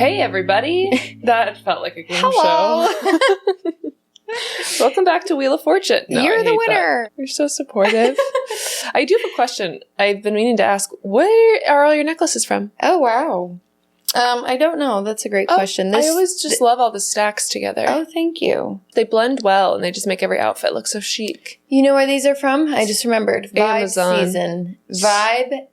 Hey, everybody. That felt like a game Hello. show. Welcome back to Wheel of Fortune. No, You're I the hate winner. that. You're so supportive. I do have a question. I've been meaning to ask, where are all your necklaces from? Oh, wow. I don't know. That's a great question. I always just love all the stacks together. Oh, thank you. They blend well, and they just make every outfit look so chic. You know where these are from? I just remembered. Vibe Amazon. Season. Vibe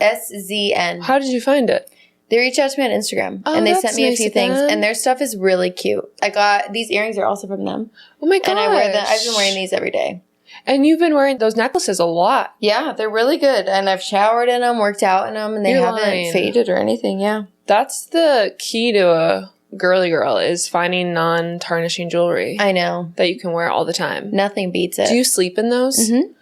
SZN. How did you find it? They reached out to me on Instagram, and they sent me a few things, and their stuff is really cute. I got these earrings are also from them. Oh my gosh. And I wear them. I've been wearing these every day. And you've been wearing those necklaces a lot. Yeah, they're really good, and I've showered in them, worked out in them, and they haven't faded or anything. Yeah, that's the key to a girly girl is finding non-tarnishing jewelry. I know that you can wear all the time. Nothing beats it. Do you sleep in those? Mm-hmm.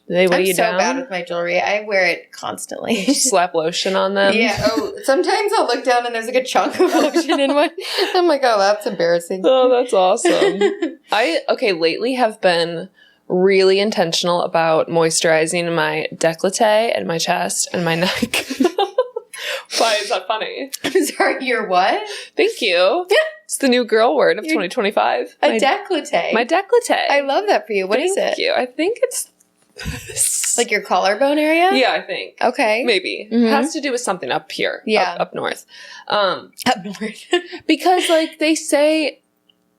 Do they weigh you down? I'm so bad with my jewelry. I wear it constantly. You slap lotion on them? Yeah. Oh, sometimes I'll look down and there's like a chunk of lotion in one. I'm like, oh, that's embarrassing. Oh, that's awesome. Lately have been really intentional about moisturizing my décolleté and my chest and my neck. Why is that funny? I'm sorry, you're what? Thank you. It's the new girl word of 2025. A décolleté. My décolleté. I love that for you. What is it? Thank you. I think it's like your collarbone area? Yeah, I think. Okay. Maybe. Mm-hmm. It has to do with something up here. Yeah. Up north. Up north. Because like they say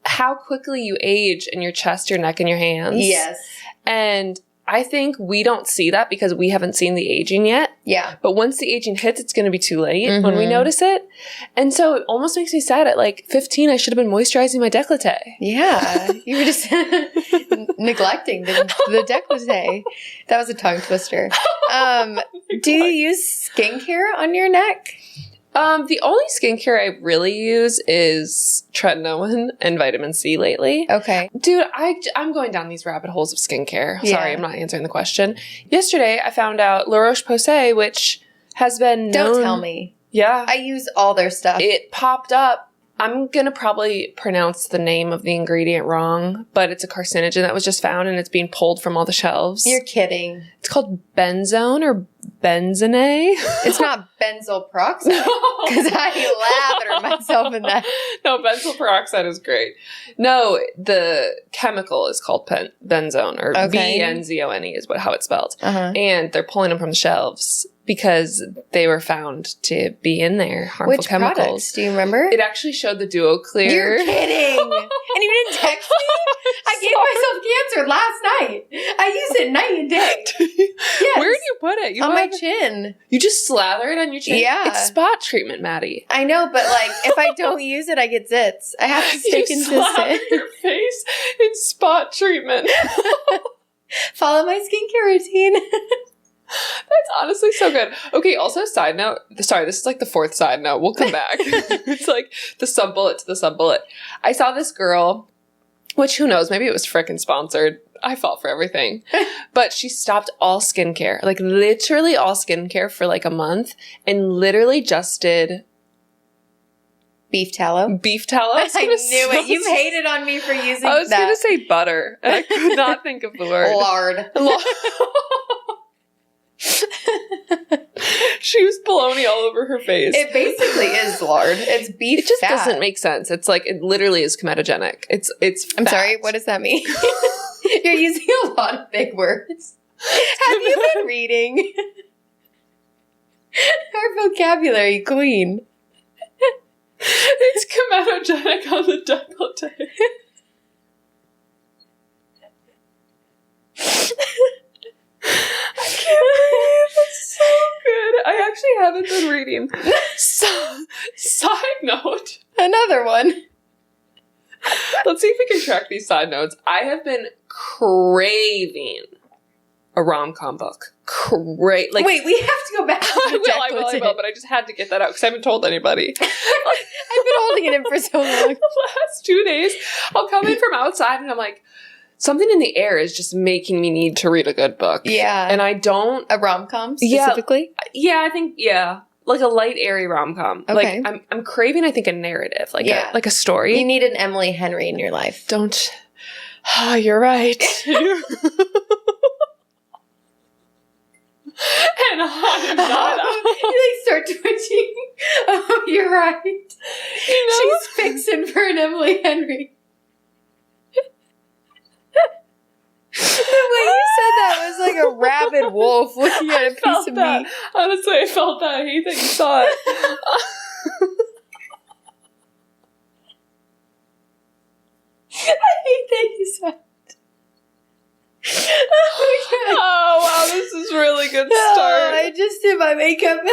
how quickly you age in your chest, your neck, and your hands. Yes. And I think we don't see that because we haven't seen the aging yet. Yeah. But once the aging hits, it's going to be too late when we notice it. And so it almost makes me sad. At like 15, I should have been moisturizing my décolleté. Yeah. You were just neglecting the décolleté. That was a tongue twister. Do you use skincare on your neck? The only skincare I really use is treadmill and vitamin C lately. Okay. Dude, I'm going down these rabbit holes of skincare. Yeah. Sorry, I'm not answering the question. Yesterday, I found out La Roche-Posay, which has been known... Don't tell me. Yeah. I use all their stuff. It popped up. I'm going to probably pronounce the name of the ingredient wrong, but it's a carcinogen that was just found, and it's being pulled from all the shelves. You're kidding. It's called benzone or benzene. It's not benzoyl peroxide, because I lather myself in that. No, benzoyl peroxide is great. No, the chemical is called benzone, or benzone is how it's spelled. And they're pulling them from the shelves because they were found to be in there, harmful Which chemicals. Products? Do you remember? It actually showed the Duo Clear. You're kidding. And you didn't text me? I gave myself cancer last night. I use it night and day. Yes. Where do you put it? On my chin. You just slather it on your chin? Yeah. It's spot treatment, Maddie. I know, but like, if I don't use it, I get zits. I have to stay consistent. You slather your face in spot treatment. Follow my skincare routine. That's honestly so good. Okay, also side note. Sorry, this is like the fourth side note. We'll come back. It's like the sub bullet to the sub bullet. I saw this girl, which who knows, maybe it was frickin' sponsored. I fall for everything. But she stopped all skincare, like literally all skincare for like a month, and literally just did beef tallow. Beef tallow? I knew it. You've hated on me for using that. I was going to say butter, and I could not think of the word. Lard. She was bologna all over her face. It basically is lard. It's beef. It just fat. doesn't make sense. It's like it literally is comedogenic. It's. I'm sorry. What does that mean? You're using a lot of big words. Have you been reading? Our vocabulary queen. It's comedogenic on the décolleté. I can't breathe. It's so good. I actually haven't been reading. Side note. Another one. Let's see if we can track these side notes. I have been craving a rom-com book. Wait, we have to go back to I will, but I just had to get that out because I haven't told anybody. I've been holding it in for so long. The last 2 days, I'll come in from outside and I'm like, something in the air is just making me need to read a good book. Yeah. And I don't... A rom-com specifically? Yeah, I think, like a light, airy rom-com. Okay. Like, I'm craving, I think, a narrative. Like a story. You need an Emily Henry in your life. Don't... Oh, you're right. And You start twitching. Oh, you're right. She's fixing for an Emily Henry. The way you said that was like a rabid wolf looking at a piece of meat. Honestly, I felt that. I hate that you saw it. I hate that you said it. Oh, wow, this is really good start. I just did my makeup and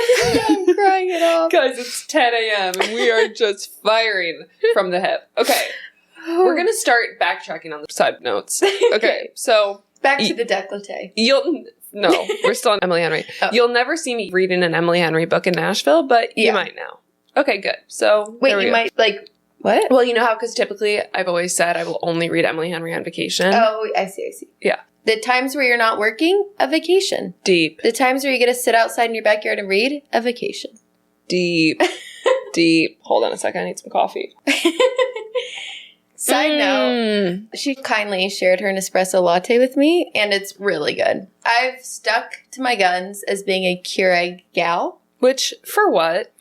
I'm crying it off. Guys, it's 10 a.m. and we are just firing from the hip. Okay, we're going to start backtracking on the side notes. Okay, so... Back to the décolleté. No, we're still on Emily Henry. Oh. You'll never see me reading an Emily Henry book in Nashville, but you might now. Okay, good. So, wait, you might, like... What? Well, you know how, because typically I've always said I will only read Emily Henry on vacation. Oh, I see. Yeah. The times where you're not working, a vacation. Deep. The times where you get to sit outside in your backyard and read, a vacation. Deep. Deep. Hold on a second, I need some coffee. Side note, she kindly shared her Nespresso latte with me, and it's really good. I've stuck to my guns as being a Keurig gal. Which, for what?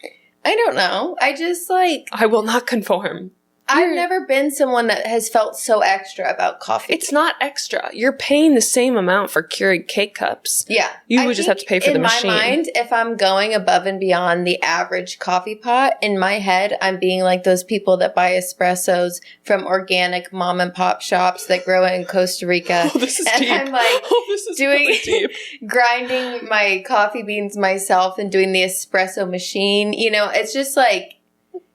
I don't know. I just like... I will not conform. I've never been someone that has felt so extra about coffee. It's not extra. You're paying the same amount for Keurig cake cups. Yeah. You would just have to pay for the machine. In my mind, if I'm going above and beyond the average coffee pot, in my head, I'm being like those people that buy espressos from organic mom and pop shops that grow in Costa Rica. Oh, this is and deep. I'm like this is really deep. grinding my coffee beans myself and doing the espresso machine. You know, it's just like,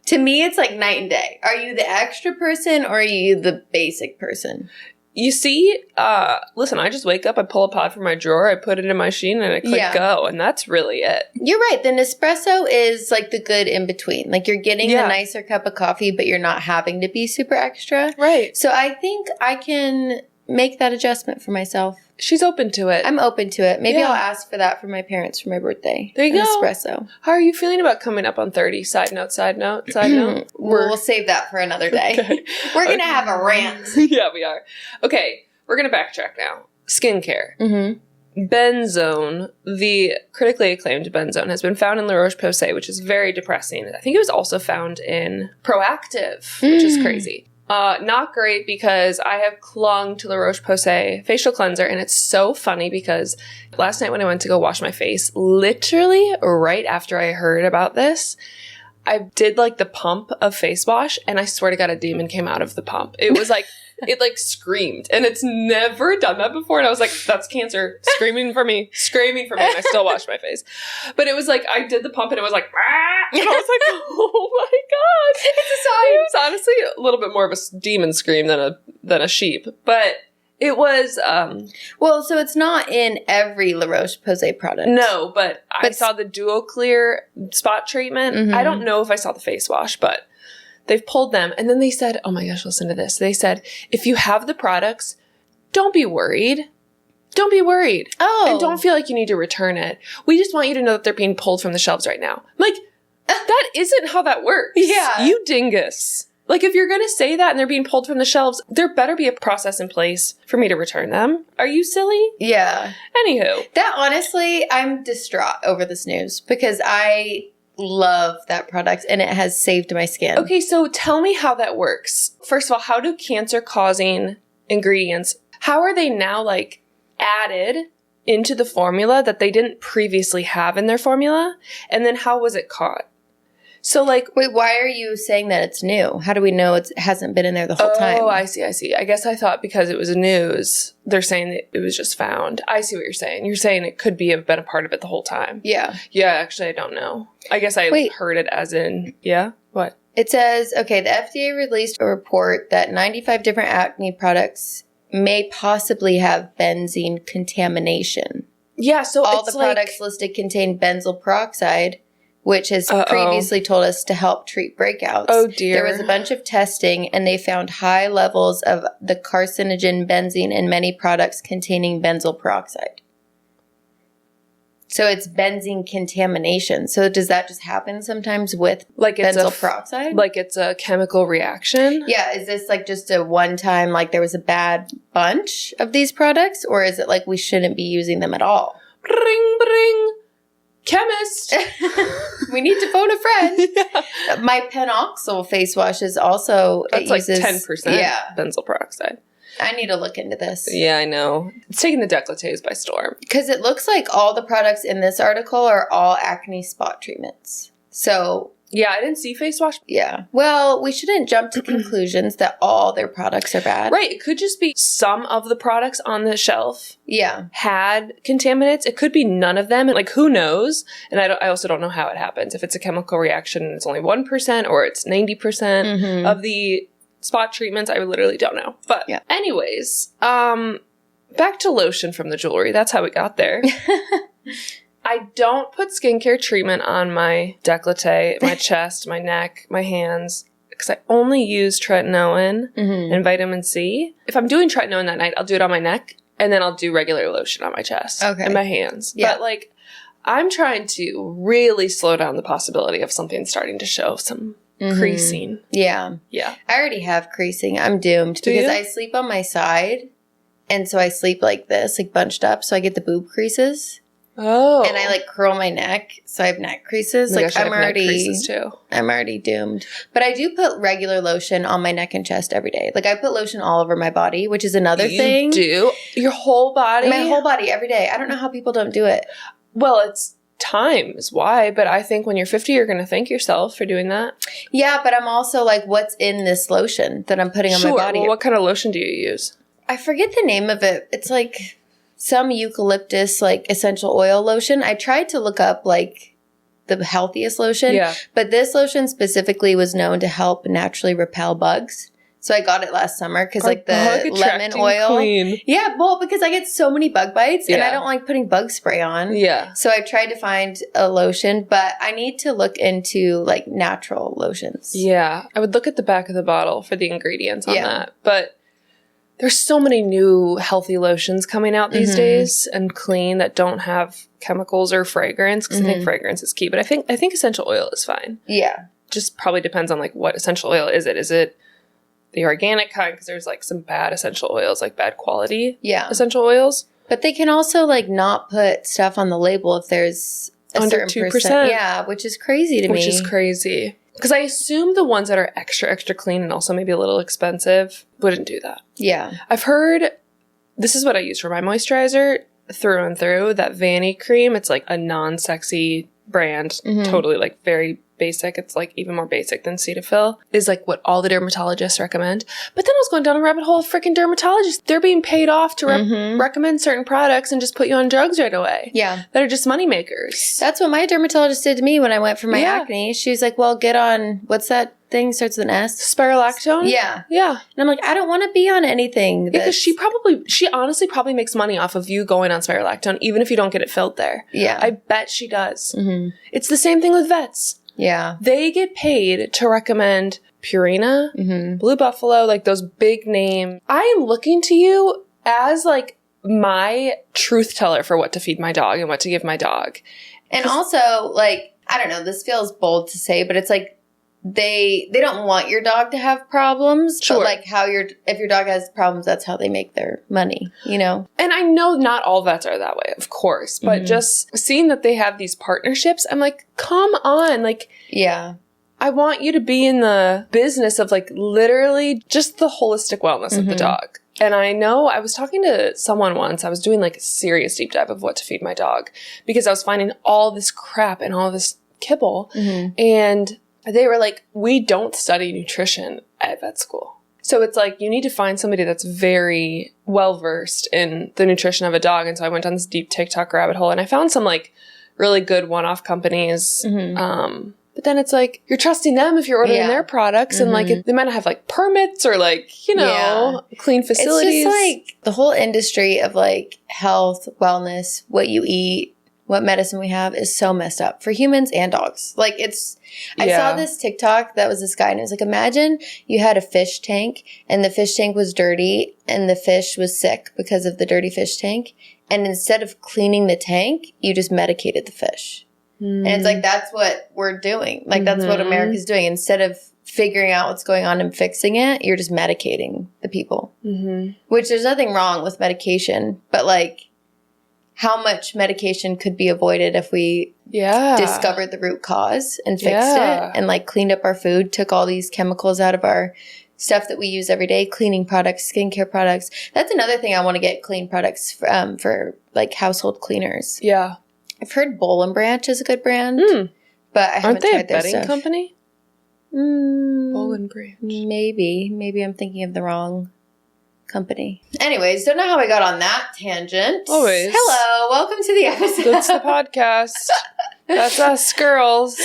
to me, it's like night and day. Are you the extra person or are you the basic person? You see, listen, I just wake up, I pull a pod from my drawer, I put it in my machine, and I click go, and that's really it. You're right. The Nespresso is like the good in between. Like you're getting the nicer cup of coffee, but you're not having to be super extra. Right. So I think I can make that adjustment for myself. She's open to it. I'm open to it. Maybe I'll ask for that for my parents for my birthday. There you go. Espresso. How are you feeling about coming up on 30? Side note. We'll save that for another day. Okay. We're going to have a rant. Yeah, we are. Okay, we're going to backtrack now. Skincare. Mm-hmm. Benzone, the critically acclaimed Benzone, has been found in La Roche-Posay, which is very depressing. I think it was also found in Proactive, which is crazy. Not great because I have clung to La Roche-Posay facial cleanser, and it's so funny because last night when I went to go wash my face, literally right after I heard about this, I did like the pump of face wash, and I swear to God, a demon came out of the pump. It was like, it like screamed, and it's never done that before, and I was like, that's cancer screaming for me, and I still washed my face. But it was like, I did the pump, and it was like, ah! And I was like, oh my gosh. It's a sign. It was honestly a little bit more of a demon scream than a sheep, but it was, well, so it's not in every La Roche-Posay product. No, but I saw the Duo Clear spot treatment. Mm-hmm. I don't know if I saw the face wash, but they've pulled them. And then they said, oh my gosh, listen to this. They said, if you have the products, don't be worried. Don't be worried. Oh. And don't feel like you need to return it. We just want you to know that they're being pulled from the shelves right now. I'm like, that isn't how that works. Yeah. You dingus. Like, if you're going to say that and they're being pulled from the shelves, there better be a process in place for me to return them. Are you silly? Yeah. Anywho. That, honestly, I'm distraught over this news because I love that product and it has saved my skin. Okay, so tell me how that works. First of all, how do cancer-causing ingredients, how are they now, like, added into the formula that they didn't previously have in their formula? And then how was it caught? So, like... Wait, why are you saying that it's new? How do we know it hasn't been in there the whole time? Oh, I see. I guess I thought because it was news, they're saying that it was just found. I see what you're saying. You're saying it could have been a part of it the whole time. Yeah. Yeah, actually, I don't know. I guess I heard it as in... Yeah? What? It says, okay, the FDA released a report that 95 different acne products may possibly have benzene contamination. Yeah, so all the products listed contain benzyl peroxide, which has previously told us to help treat breakouts. Oh, dear. There was a bunch of testing, and they found high levels of the carcinogen benzene in many products containing benzyl peroxide. So it's benzene contamination. So does that just happen sometimes with benzyl peroxide? Like it's a chemical reaction? Yeah. Is this like just a one-time, like there was a bad bunch of these products? Or is it like we shouldn't be using them at all? Bring, bring. chemist. We need to phone a friend. Yeah. My Penoxyl face wash is also... That's like 10% benzoyl peroxide. I need to look into this. Yeah, I know. It's taking the décolletés by storm. Because it looks like all the products in this article are all acne spot treatments. So... Yeah, I didn't see face wash. Yeah. Well, we shouldn't jump to conclusions that all their products are bad. Right. It could just be some of the products on the shelf had contaminants. It could be none of them. Like, who knows? And I also don't know how it happens. If it's a chemical reaction and it's only 1% or it's 90% of the spot treatments, I literally don't know. But anyways, back to lotion from the jewelry. That's how we got there. I don't put skincare treatment on my décolleté, my chest, my neck, my hands, because I only use tretinoin and vitamin C. If I'm doing tretinoin that night, I'll do it on my neck, and then I'll do regular lotion on my chest and my hands. Yeah. But, like, I'm trying to really slow down the possibility of something starting to show some creasing. Yeah. Yeah. I already have creasing. I'm doomed because I sleep on my side, and so I sleep like this, like bunched up, so I get the boob creases. Oh. And I like curl my neck, so I have neck creases. Oh my like gosh, I have neck creases too. I'm already doomed. But I do put regular lotion on my neck and chest every day. Like I put lotion all over my body, which is another thing. You do? Your whole body? My whole body every day. I don't know how people don't do it. Well, it's time is why, but I think when you're 50, you're going to thank yourself for doing that. Yeah, but I'm also like, what's in this lotion that I'm putting on my body? Well, what kind of lotion do you use? I forget the name of it. It's like... some eucalyptus, like, essential oil lotion. I tried to look up, like, the healthiest lotion. Yeah. But this lotion specifically was known to help naturally repel bugs. So I got it last summer because, like, the lemon oil. Queen. Yeah, well, because I get so many bug bites and I don't like putting bug spray on. Yeah. So I tried to find a lotion, but I need to look into, like, natural lotions. Yeah. I would look at the back of the bottle for the ingredients on that. But... there's so many new healthy lotions coming out these days and clean that don't have chemicals or fragrance because I think fragrance is key. But I think essential oil is fine. Yeah. Just probably depends on like what essential oil is it. Is it the organic kind? Because there's like some bad essential oils, like bad quality essential oils. But they can also like not put stuff on the label if there's a under certain 2%. Yeah, which is crazy to me. Which is crazy. Because I assume the ones that are extra, extra clean and also maybe a little expensive wouldn't do that. Yeah. I've heard, this is what I use for my moisturizer through and through, that Vanny cream. It's like a non-sexy brand, totally like very basic. It's like even more basic than Cetaphil, is like what all the dermatologists recommend. But then I was going down a rabbit hole of freaking dermatologists. They're being paid off to recommend certain products and just put you on drugs right away. Yeah. That are just money makers. That's what my dermatologist did to me when I went for my acne. She was like, well, get on, what's that thing? Starts with an S? Spirulactone? Yeah. Yeah. And I'm like, I don't want to be on anything. Because she honestly probably makes money off of you going on spirulactone, even if you don't get it filled there. Yeah. I bet she does. It's the same thing with vets. Yeah. They get paid to recommend Purina, Blue Buffalo, like those big name. I am looking to you as like my truth teller for what to feed my dog and what to give my dog. And also, like, I don't know, this feels bold to say, but it's like they don't want your dog to have problems. Sure. But like if your dog has problems, that's how they make their money, you know? And I know not all vets are that way, of course. But just seeing that they have these partnerships, I'm like, come on. Like, yeah, I want you to be in the business of like literally just the holistic wellness of the dog. And I know I was talking to someone once, I was doing like a serious deep dive of what to feed my dog because I was finding all this crap and all this kibble. And they were like, we don't study nutrition at vet school. So it's like, you need to find somebody that's very well-versed in the nutrition of a dog. And so I went down this deep TikTok rabbit hole and I found some like really good one-off companies. But then it's like, you're trusting them if you're ordering their products and like they might not have like permits or like, you know, clean facilities. It's just like the whole industry of like health, wellness, what you eat, what medicine we have is so messed up for humans and dogs. Like I saw this TikTok that was this guy and it was like, imagine you had a fish tank and the fish tank was dirty and the fish was sick because of the dirty fish tank. And instead of cleaning the tank, you just medicated the fish. And it's like, that's what we're doing. Like, that's what America's doing. Instead of figuring out what's going on and fixing it, you're just medicating the people. Which there's nothing wrong with medication. But, like, how much medication could be avoided if we discovered the root cause and fixed it and like cleaned up our food, took all these chemicals out of our stuff that we use every day, cleaning products, skincare products. That's another thing I want to get, clean products for like household cleaners. Yeah. I've heard Boll & Branch is a good brand, but I haven't tried their stuff. Aren't they a bedding company? Boll & Branch. Maybe I'm thinking of the wrong company. Anyways, don't know how I got on that tangent. Always. Hello, welcome to the episode. That's the podcast. That's us girls.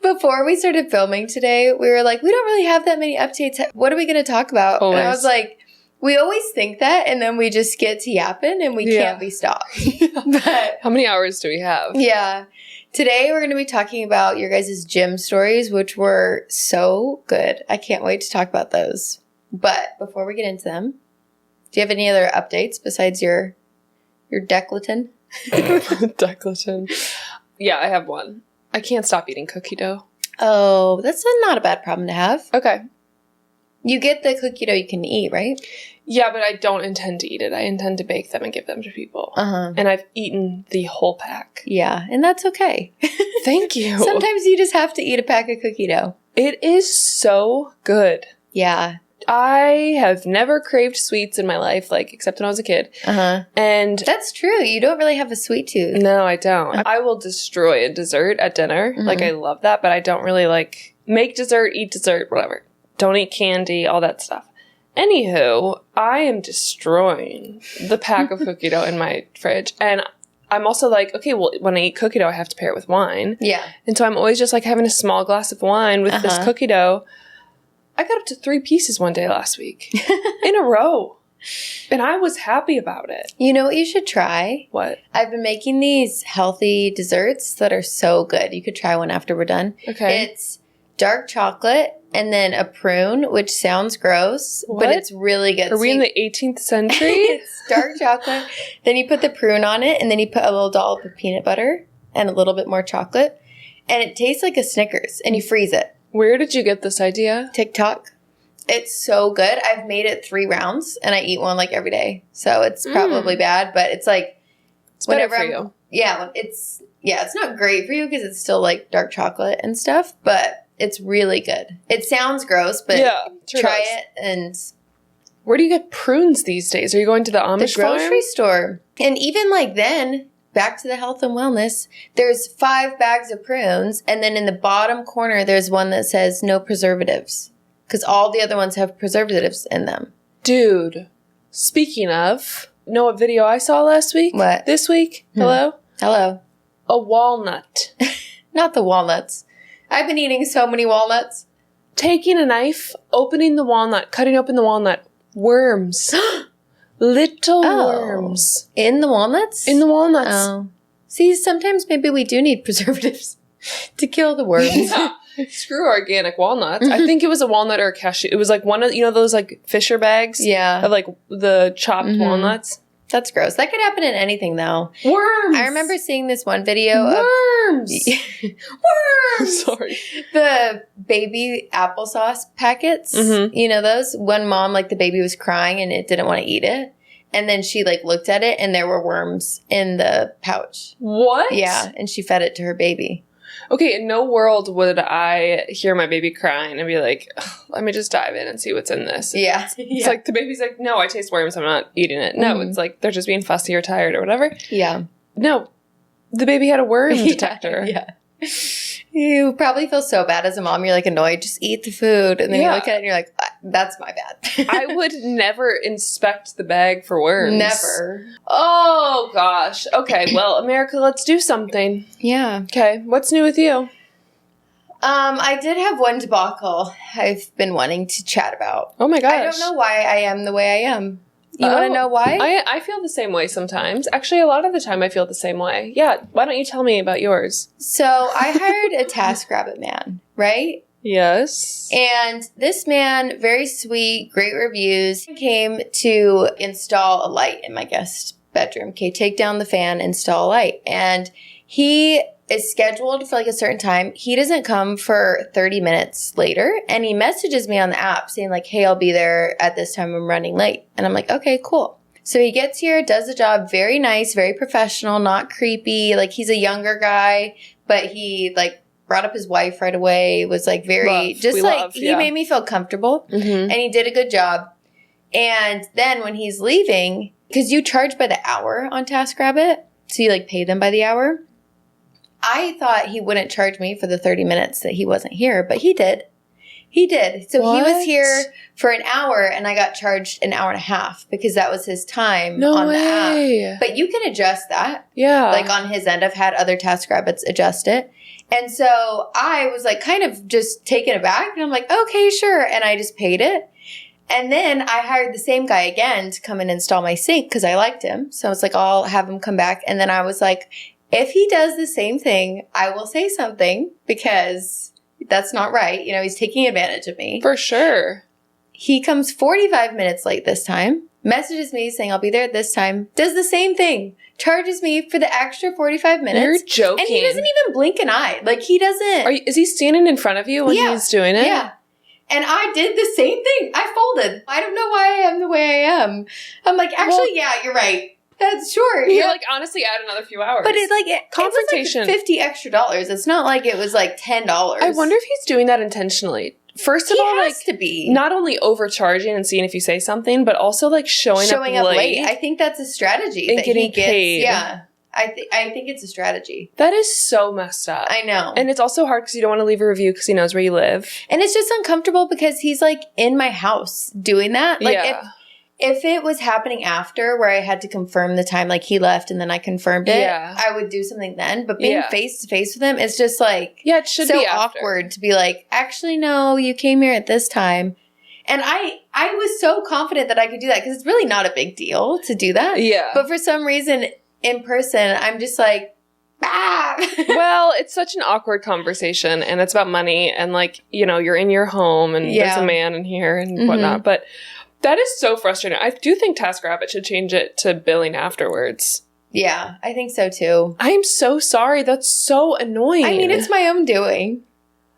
Before we started filming today, we were like, we don't really have that many updates. What are we going to talk about? Always. And I was like, we always think that, and then we just get to yapping, and we can't be stopped. But how many hours do we have? Yeah. Today, we're going to be talking about your guys' gym stories, which were so good. I can't wait to talk about those. But before we get into them, do you have any other updates besides your decluttering? Decluttering. Yeah, I have one. I can't stop eating cookie dough. Oh, that's not a bad problem to have. Okay. You get the cookie dough you can eat, right? Yeah, but I don't intend to eat it. I intend to bake them and give them to people. And I've eaten the whole pack. Yeah, and that's okay. Thank you. Sometimes you just have to eat a pack of cookie dough. It is so good. Yeah. I have never craved sweets in my life, like, except when I was a kid. And that's true. You don't really have a sweet tooth. No, I don't. I will destroy a dessert at dinner. Like, I love that, but I don't really, like, make dessert, eat dessert, whatever. Don't eat candy, all that stuff. Anywho, I am destroying the pack of cookie dough in my fridge. And I'm also like, okay, well, when I eat cookie dough, I have to pair it with wine. Yeah. And so I'm always just, like, having a small glass of wine with this cookie dough. I got up to 3 pieces one day last week in a row. And I was happy about it. You know what you should try? What? I've been making these healthy desserts that are so good. You could try one after we're done. Okay. It's dark chocolate and then a prune, which sounds gross, but it's really good. Are we in the 18th century? It's dark chocolate. Then you put the prune on it, and then you put a little dollop of peanut butter and a little bit more chocolate. And it tastes like a Snickers, and you freeze it. Where did you get this idea? TikTok. It's so good. I've made it 3 rounds, and I eat one like every day. So it's probably bad, but it's like it's better for you. Yeah, it's not great for you because it's still like dark chocolate and stuff, but it's really good. It sounds gross, but try it. And where do you get prunes these days? Are you going to the Amish grocery store? And even like then, back to the health and wellness, there's 5 bags of prunes, and then in the bottom corner, there's one that says no preservatives because all the other ones have preservatives in them. Dude, speaking of, know what video I saw last week? What? This week? Hello? Hello. A walnut. Not the walnuts. I've been eating so many walnuts. Taking a knife, opening the walnut, cutting open the walnut. Worms. Little worms. In the walnuts? In the walnuts. Oh. See, sometimes maybe we do need preservatives to kill the worms. Yeah. Screw organic walnuts. I think it was a walnut or a cashew. It was like one of, those like Fisher bags? Yeah. Of like the chopped walnuts. That's gross. That could happen in anything, though. Worms! I remember seeing this one video of... Worms! Worms! Sorry. The baby applesauce packets. You know those? One mom, like, the baby was crying and it didn't want to eat it. And then she, like, looked at it and there were worms in the pouch. What? Yeah, and she fed it to her baby. Okay, in no world would I hear my baby crying and be like, let me just dive in and see what's in this. Yeah. It's like the baby's like, no, I taste worms. I'm not eating it. No, it's like they're just being fussy or tired or whatever. Yeah. No, the baby had a worm detector. Yeah. You probably feel so bad as a mom. You're like annoyed. Just eat the food. And then you look at it and you're like, that's my bad. I would never inspect the bag for worms. Never. Oh, gosh. Okay, well, America, let's do something. Yeah. Okay, what's new with you? I did have one debacle I've been wanting to chat about. Oh my gosh. I don't know why I am the way I am. You want to know why? I feel the same way sometimes. Actually, a lot of the time I feel the same way. Yeah, why don't you tell me about yours? So I hired a TaskRabbit man, right? Yes. And this man, very sweet, great reviews, came to install a light in my guest bedroom. Okay, take down the fan, install a light. And he is scheduled for like a certain time. He doesn't come for 30 minutes later. And he messages me on the app saying like, hey, I'll be there at this time. I'm running late. And I'm like, okay, cool. So he gets here, does the job, very nice, very professional, not creepy. Like, he's a younger guy, but he, like, brought up his wife right away, was, like, very, he made me feel comfortable, and he did a good job. And then when he's leaving, because you charge by the hour on TaskRabbit, so you, like, pay them by the hour. I thought he wouldn't charge me for the 30 minutes that he wasn't here, but he did. He did. So he was here for an hour, and I got charged an hour and a half because that was his time on the app. But you can adjust that. Yeah. Like, on his end, I've had other TaskRabbits adjust it. And so I was, like, kind of just taken aback, and I'm like, okay, sure. And I just paid it. And then I hired the same guy again to come and install my sink because I liked him. So I was like, I'll have him come back. And then I was like, if he does the same thing, I will say something because that's not right. You know, he's taking advantage of me. For sure. He comes 45 minutes late this time, messages me saying I'll be there at this time, does the same thing, charges me for the extra 45 minutes. You're joking. And he doesn't even blink an eye. Like, he doesn't. Is he standing in front of you when he's doing it? Yeah. And I did the same thing. I folded. I don't know why I am the way I am. I'm like, actually, yeah, you're right. That's sure. You're like, honestly, add another few hours. But it's like, confrontation. It was like $50 extra. It's not like it was like $10. I wonder if he's doing that intentionally. First of all, he has like, to be. Not only overcharging and seeing if you say something, but also like showing up late. I think that's a strategy. And that getting he gets, paid. Yeah. I think it's a strategy. That is so messed up. I know. And it's also hard because you don't want to leave a review because he knows where you live. And it's just uncomfortable because he's like in my house doing that. Like, if it was happening after where I had to confirm the time, like he left and then I confirmed it, I would do something then. But being face to face with him, it's just like, it should so be after. awkward to be like, actually, no, you came here at this time. And I was so confident that I could do that because it's really not a big deal to do that. Yeah. But for some reason in person, I'm just like, well, it's such an awkward conversation and it's about money and like, you know, you're in your home and there's a man in here and whatnot. But that is so frustrating. I do think TaskRabbit should change it to billing afterwards. Yeah, I think so too. I'm so sorry. That's so annoying. I mean, it's my own doing.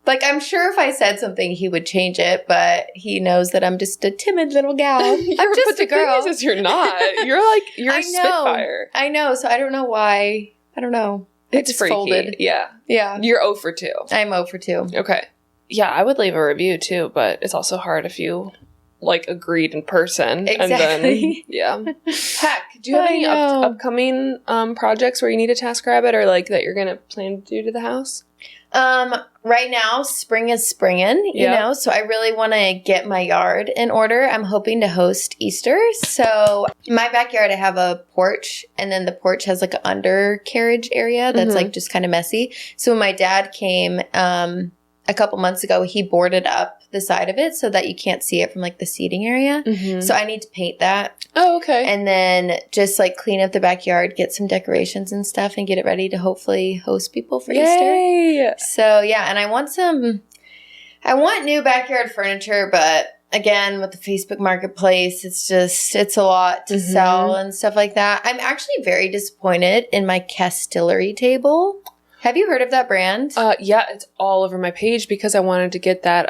Like, I'm sure if I said something, he would change it, but he knows that I'm just a timid little gal. I'm just a girl. The thing is you're not. You're a spitfire. I know, so I don't know why. I don't know. It's freaky. Folded. Yeah. Yeah. You're 0 for 2. I'm 0 for 2. Okay. Yeah, I would leave a review too, but it's also hard if you like agreed in person. Exactly. And then, Heck, do you have any upcoming projects where you need a TaskRabbit or like that you're going to plan to do to the house? Right now, spring is springing, you know, so I really want to get my yard in order. I'm hoping to host Easter. So in my backyard, I have a porch, and then the porch has like an undercarriage area that's like just kind of messy. So when my dad came a couple months ago, he boarded up the side of it so that you can't see it from like the seating area. So I need to paint that. Oh, okay. And then just like clean up the backyard, get some decorations and stuff, and get it ready to hopefully host people for Easter. So yeah, and I want new backyard furniture, but again, with the Facebook Marketplace, it's a lot to sell and stuff like that. I'm actually very disappointed in my Castillery table. Have you heard of that brand? Yeah, it's all over my page because I wanted to get that,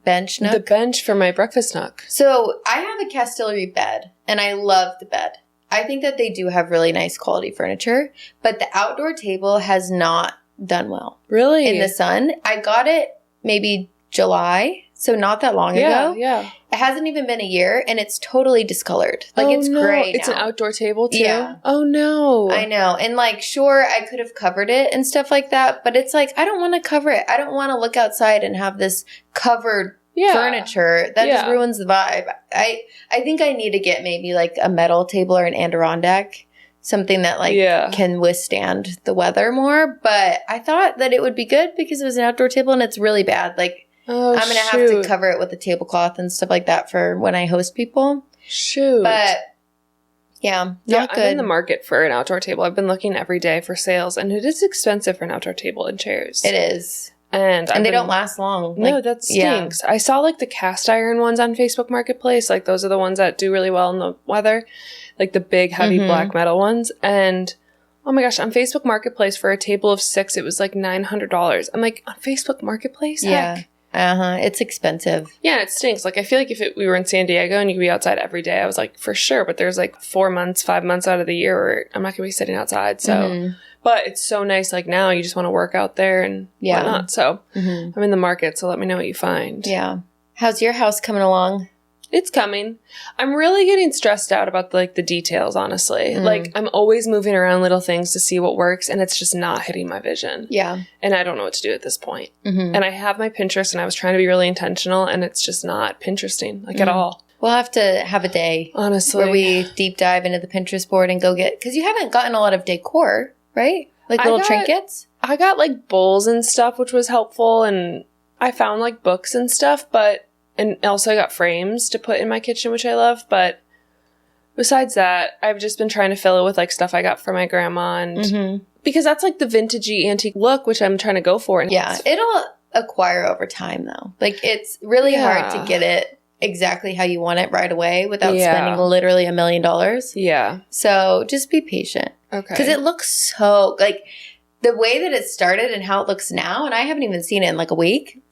bench nook? The bench for my breakfast nook. So I have a Castillery bed, and I love the bed. I think that they do have really nice quality furniture, but the outdoor table has not done well. Really? In the sun. I got it maybe July, so not that long ago. Yeah. It hasn't even been a year, and it's totally discolored. Like, it's gray now. It's an outdoor table, too? Yeah. Oh, no. I know. And, like, sure, I could have covered it and stuff like that, but it's like, I don't want to cover it. I don't want to look outside and have this covered furniture. That just ruins the vibe. I think I need to get maybe, like, a metal table or an Adirondack, something that, like, can withstand the weather more. But I thought that it would be good because it was an outdoor table, and it's really bad. Like, I'm going to have to cover it with a tablecloth and stuff like that for when I host people. Shoot. But, not good. I'm in the market for an outdoor table. I've been looking every day for sales, and it is expensive for an outdoor table and chairs. It is. And they don't last long. No, that stinks. I saw, like, the cast iron ones on Facebook Marketplace. Like, those are the ones that do really well in the weather. Like, the big, heavy black metal ones. And oh my gosh, on Facebook Marketplace for a table of 6, it was like $900. I'm like, on Facebook Marketplace? Heck. It's expensive. Yeah, and it stinks. Like, I feel like if we were in San Diego and you could be outside every day, I was like, for sure. But there's like 4 months, 5 months out of the year where I'm not going to be sitting outside. So, but it's so nice. Like, now you just want to work out there and whatnot. So I'm in the market. So let me know what you find. Yeah. How's your house coming along? It's coming. I'm really getting stressed out about the details, honestly. Like, I'm always moving around little things to see what works, and it's just not hitting my vision. Yeah. And I don't know what to do at this point. And I have my Pinterest, and I was trying to be really intentional, and it's just not Pinteresting, at all. We'll have to have a day, honestly, where we deep dive into the Pinterest board and go get, because you haven't gotten a lot of decor, right? Like little trinkets? I got, bowls and stuff, which was helpful, and I found, books and stuff, and also I got frames to put in my kitchen, which I love. But besides that, I've just been trying to fill it with stuff I got from my grandma. And because that's the vintagey antique look, which I'm trying to go for. And yeah. It'll acquire over time though. It's really hard to get it exactly how you want it right away without spending literally $1 million. Yeah. So just be patient. Okay. Because it looks so the way that it started and how it looks now, and I haven't even seen it in a week.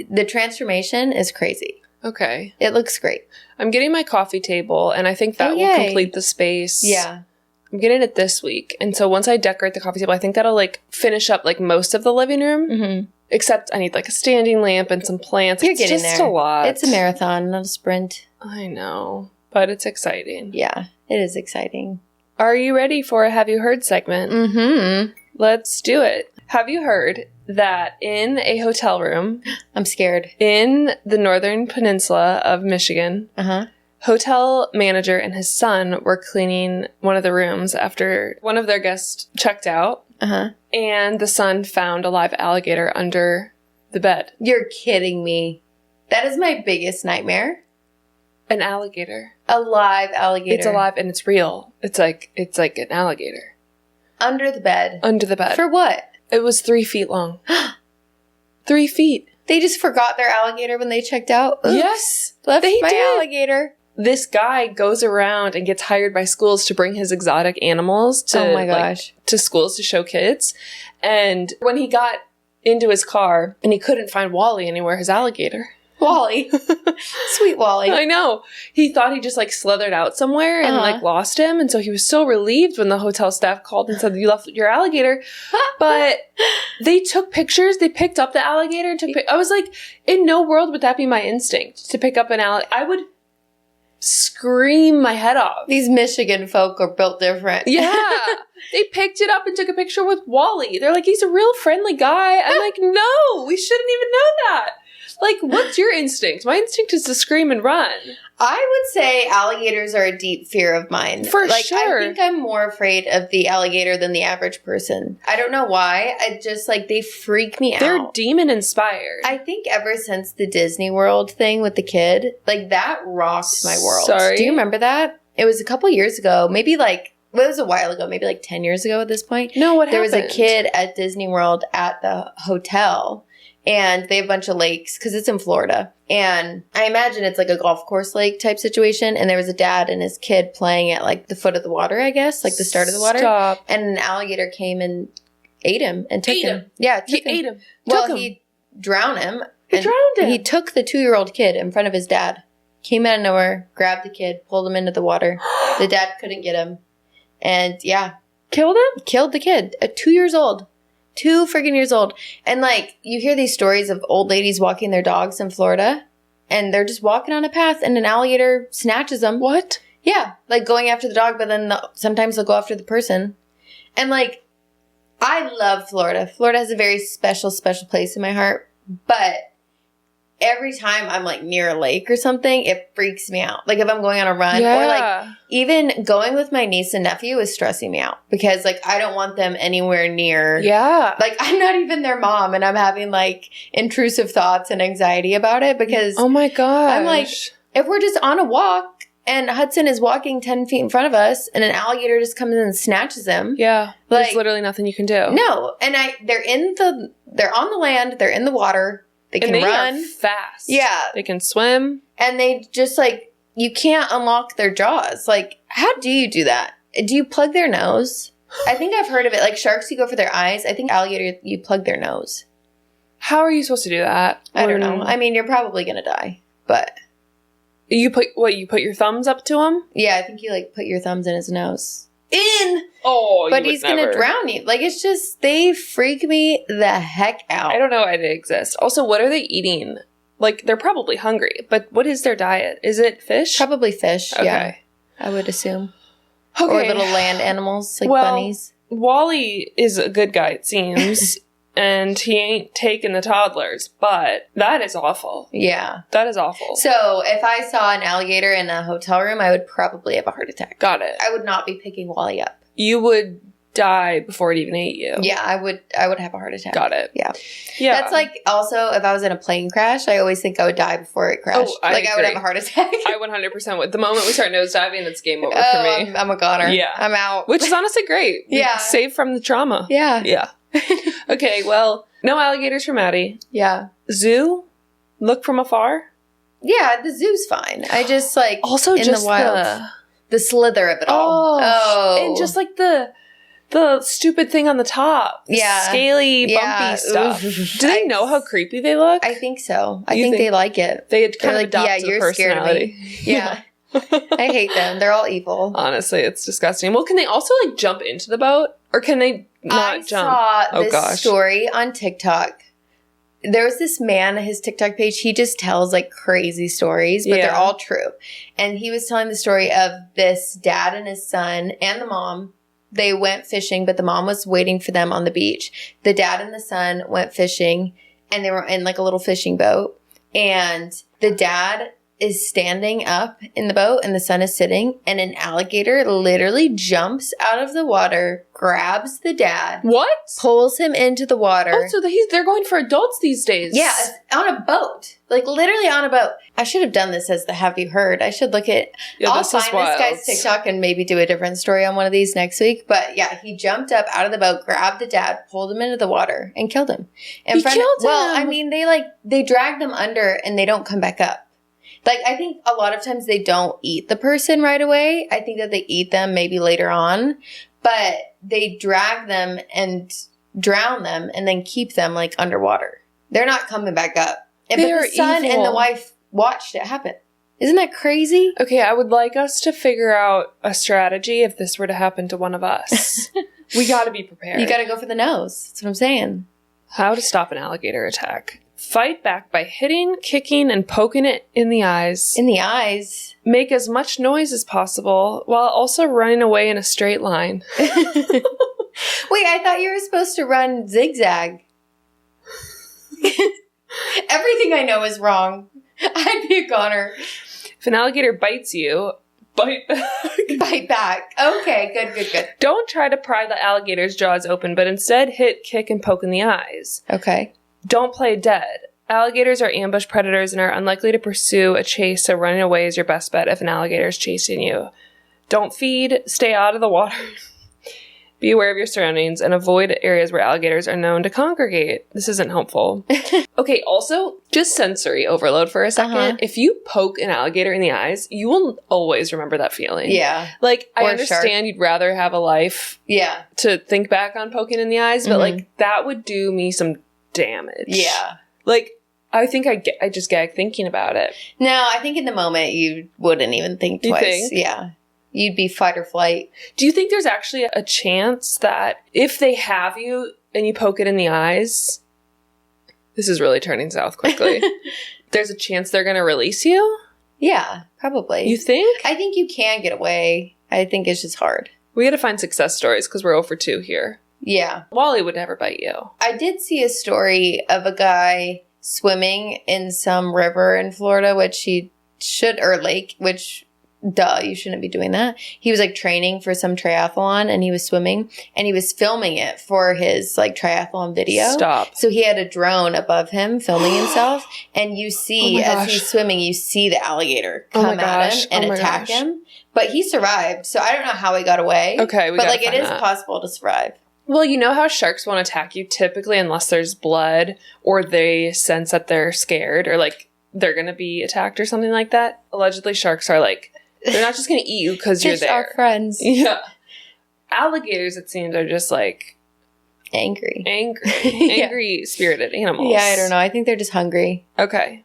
The transformation is crazy. Okay. It looks great. I'm getting my coffee table, and I think that will complete the space. Yeah. I'm getting it this week. And so once I decorate the coffee table, I think that'll, finish up, most of the living room. Except I need, a standing lamp and some plants. You're getting just there. A lot. It's a marathon, not a sprint. I know. But it's exciting. Yeah. It is exciting. Are you ready for a Have You Heard segment? Let's do it. Have you heard that in a hotel room, I'm scared, in the northern peninsula of Michigan, hotel manager and his son were cleaning one of the rooms after one of their guests checked out, and the son found a live alligator under the bed. You're kidding me. That is my biggest nightmare. An alligator. A live alligator. It's alive and it's real. It's like an alligator. Under the bed. Under the bed. For what? It was 3 feet long. 3 feet. They just forgot their alligator when they checked out? Oops. Yes. Left my alligator. This guy goes around and gets hired by schools to bring his exotic animals to, to schools to show kids. And when he got into his car and he couldn't find Wally anywhere, his alligator. Wally. Sweet Wally. I know. He thought he just slithered out somewhere and lost him. And so he was so relieved when the hotel staff called and said, you left your alligator. But they took pictures. They picked up the alligator. I was like, in no world would that be my instinct to pick up an alligator. I would scream my head off. These Michigan folk are built different. Yeah. They picked it up and took a picture with Wally. They're like, he's a real friendly guy. I'm like, no, we shouldn't even know that. What's your instinct? My instinct is to scream and run. I would say alligators are a deep fear of mine. For sure. I think I'm more afraid of the alligator than the average person. I don't know why. I just, they freak me out. They're demon-inspired. I think ever since the Disney World thing with the kid, that rocked my world. Sorry? Do you remember that? It was a couple years ago. Maybe, it was a while ago. Maybe, 10 years ago at this point. No, what happened? There was a kid at Disney World at the hotel. And they have a bunch of lakes because it's in Florida. And I imagine it's a golf course lake type situation. And there was a dad and his kid playing at the foot of the water, I guess, the start of the water. Stop. And an alligator came and ate him and took him. Yeah, he ate him. Well, he drowned him. He drowned him. He took the 2-year-old kid in front of his dad. Came out of nowhere, grabbed the kid, pulled him into the water. The dad couldn't get him. And yeah. Killed him? Killed the kid at 2 years old. 2 freaking years old. And you hear these stories of old ladies walking their dogs in Florida and they're just walking on a path and an alligator snatches them. What? Yeah. Going after the dog, but then sometimes they'll go after the person. And I love Florida. Florida has a very special, special place in my heart. But every time I'm near a lake or something, it freaks me out. If I'm going on a run or even going with my niece and nephew is stressing me out because I don't want them anywhere near. Yeah. I'm not even their mom and I'm having intrusive thoughts and anxiety about it because oh my gosh. I'm if we're just on a walk and Hudson is walking 10 feet in front of us and an alligator just comes in and snatches him. Yeah. There's literally nothing you can do. No. And they're on the land, they're in the water. They can run. Are fast. Yeah. They can swim. And they just you can't unlock their jaws. How do you do that? Do you plug their nose? I think I've heard of it. Sharks, you go for their eyes. I think alligator, you plug their nose. How are you supposed to do that? I don't know. I mean, you're probably going to die, but... You put your thumbs up to him? Yeah, I think you, like, put your thumbs in his nose. Oh, but he's going to drown you. Like, it's just, they freak me the heck out. I don't know why they exist. Also, what are they eating? Like, they're probably hungry, but what is their diet? Is it fish? Probably fish, okay. Yeah. I would assume. Okay. Or little land animals, like bunnies. Wally is a good guy, it seems. And he ain't taking the toddlers, but that is awful. Yeah. That is awful. So, if I saw an alligator in a hotel room, I would probably have a heart attack. Got it. I would not be picking Wally up. You would die before it even ate you. Yeah, I would have a heart attack. Got it. Yeah. Yeah. That's like, also, if I was in a plane crash, I always think I would die before it crashed. I would have a heart attack. I 100% would. The moment we start nosediving, it's game over for me. I'm a goner. Yeah. I'm out. Which is honestly great. Yeah. Saved from the trauma. Yeah. Yeah. Okay, well, no alligators for Maddie. Yeah. Zoo? Look from afar? Yeah, the zoo's fine. I just, like, also in just the wild. The slither of it all. Oh. And just, like, the stupid thing on the top. The scaly, bumpy stuff. Do they know how creepy they look? I think so. I think they like it. They kind of adopt the personality. Yeah. I hate them. They're all evil. Honestly, it's disgusting. Well, can they also, like, jump into the boat? Or can they not jump? I saw this story on TikTok. There was this man, his TikTok page, he just tells, like, crazy stories, but they're all true. And he was telling the story of this dad and his son and the mom. They went fishing, but the mom was waiting for them on the beach. The dad and the son went fishing, and they were in, like, a little fishing boat. And the dad is standing up in the boat, and the son is sitting, and an alligator literally jumps out of the water, grabs the dad. What? Pulls him into the water. Oh, so they're going for adults these days. Yeah, on a boat. Like, literally on a boat. I should have done this as the Have You Heard. I should look at... I'll find this guy's TikTok and maybe do a different story on one of these next week. But, yeah, he jumped up out of the boat, grabbed the dad, pulled him into the water, and killed him. He killed him? Well, I mean, they drag them under, and they don't come back up. Like, I think a lot of times they don't eat the person right away. I think that they eat them maybe later on. But they drag them and drown them and then keep them, like, underwater. They're not coming back up. But the son and the wife watched it happen. Isn't that crazy? Okay, I would like us to figure out a strategy if this were to happen to one of us. We gotta be prepared. You gotta go for the nose. That's what I'm saying. How to stop an alligator attack. Fight back by hitting, kicking, and poking it in the eyes. In the eyes. Make as much noise as possible while also running away in a straight line. Wait, I thought you were supposed to run zigzag. Everything I know is wrong. I'd be a goner. If an alligator bites you, bite back. Bite back. Okay, good. Don't try to pry the alligator's jaws open, but instead hit, kick, and poke in the eyes. Okay. Don't play dead. Alligators are ambush predators and are unlikely to pursue a chase, so running away is your best bet if an alligator is chasing you. Don't feed, stay out of the water. Be aware of your surroundings and avoid areas where alligators are known to congregate. This isn't helpful. Okay, also, just sensory overload for a second. Uh-huh. If you poke an alligator in the eyes, you will always remember that feeling. Yeah. Like, I Or understand you'd rather have a life to think back on poking in the eyes, but, like, that would do me some damage. Yeah. Like, I think I just gag thinking about it. No, I think in the moment you wouldn't even think twice. You think? Yeah. You'd be fight or flight. Do you think there's actually a chance that if they have you and you poke it in the eyes, this is really turning south quickly, there's a chance they're going to release you? Yeah, probably. You think? I think you can get away. I think it's just hard. We got to find success stories because we're 0 for 2 here. Yeah. Wally would never bite you. I did see a story of a guy swimming in some river in Florida, which he should, or lake, which... Duh, you shouldn't be doing that. He was like training for some triathlon and he was swimming and he was filming it for his like triathlon video. Stop. So he had a drone above him filming himself and you see as he's swimming, you see the alligator come at him and attack him. But he survived. So I don't know how he got away. Okay, but like it is possible to survive. Well, you know how sharks won't attack you typically unless there's blood or they sense that they're scared or like they're going to be attacked or something like that. Allegedly, sharks are like, they're not just going to eat you because you're there. Our friends. Yeah. Alligators, it seems, are just like, Angry. Angry spirited animals. Yeah, I don't know. I think they're just hungry. Okay.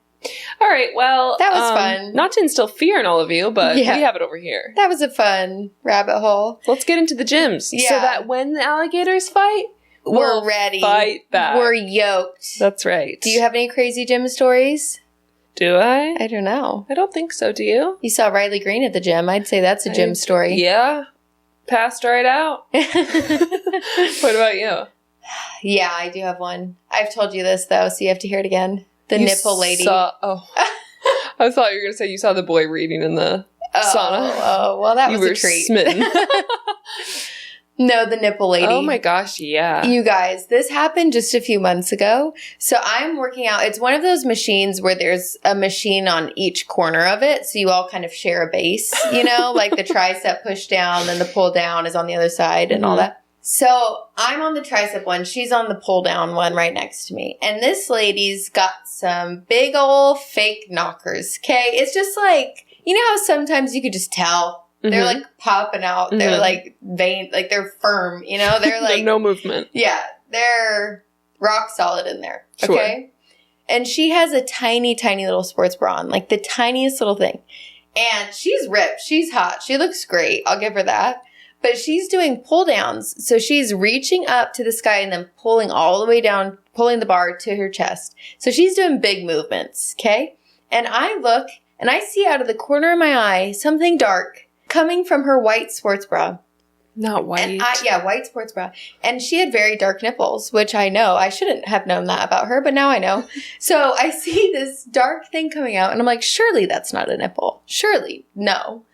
All right, well. That was fun. Not to instill fear in all of you, but we have it over here. That was a fun rabbit hole. Let's get into the gyms. Yeah. So that when the alligators fight, we're ready. Fight back. We're yoked. That's right. Do you have any crazy gym stories? Do I? I don't know. I don't think so. Do you? You saw Riley Green at the gym. I'd say that's a gym story. Yeah. Passed right out. What about you? Yeah, I do have one. I've told you this, though, so you have to hear it again. The nipple lady. I thought you were going to say you saw the boy reading in the sauna. Oh, well, that was a treat. Smitten. No, the nipple lady. Oh my gosh, yeah. You guys, this happened just a few months ago. So I'm working out. It's one of those machines where there's a machine on each corner of it. So you all kind of share a base, like the tricep push down, then the pull down is on the other side and all that. So I'm on the tricep one. She's on the pull down one right next to me. And this lady's got some big old fake knockers. Okay. It's just like, you know how sometimes you could just tell they're like popping out. Mm-hmm. They're like vein, like they're firm, They're like no movement. Yeah. They're rock solid in there. Sure. Okay. And she has a tiny, tiny little sports bra on, like the tiniest little thing. And she's ripped. She's hot. She looks great. I'll give her that. But she's doing pull downs. So she's reaching up to the sky and then pulling all the way down, pulling the bar to her chest. So she's doing big movements. Okay. And I look and I see out of the corner of my eye something dark coming from her white sports bra. Not white. White sports bra. And she had very dark nipples, which I know. I shouldn't have known that about her, but now I know. So I see this dark thing coming out and I'm like, surely that's not a nipple. Surely. No.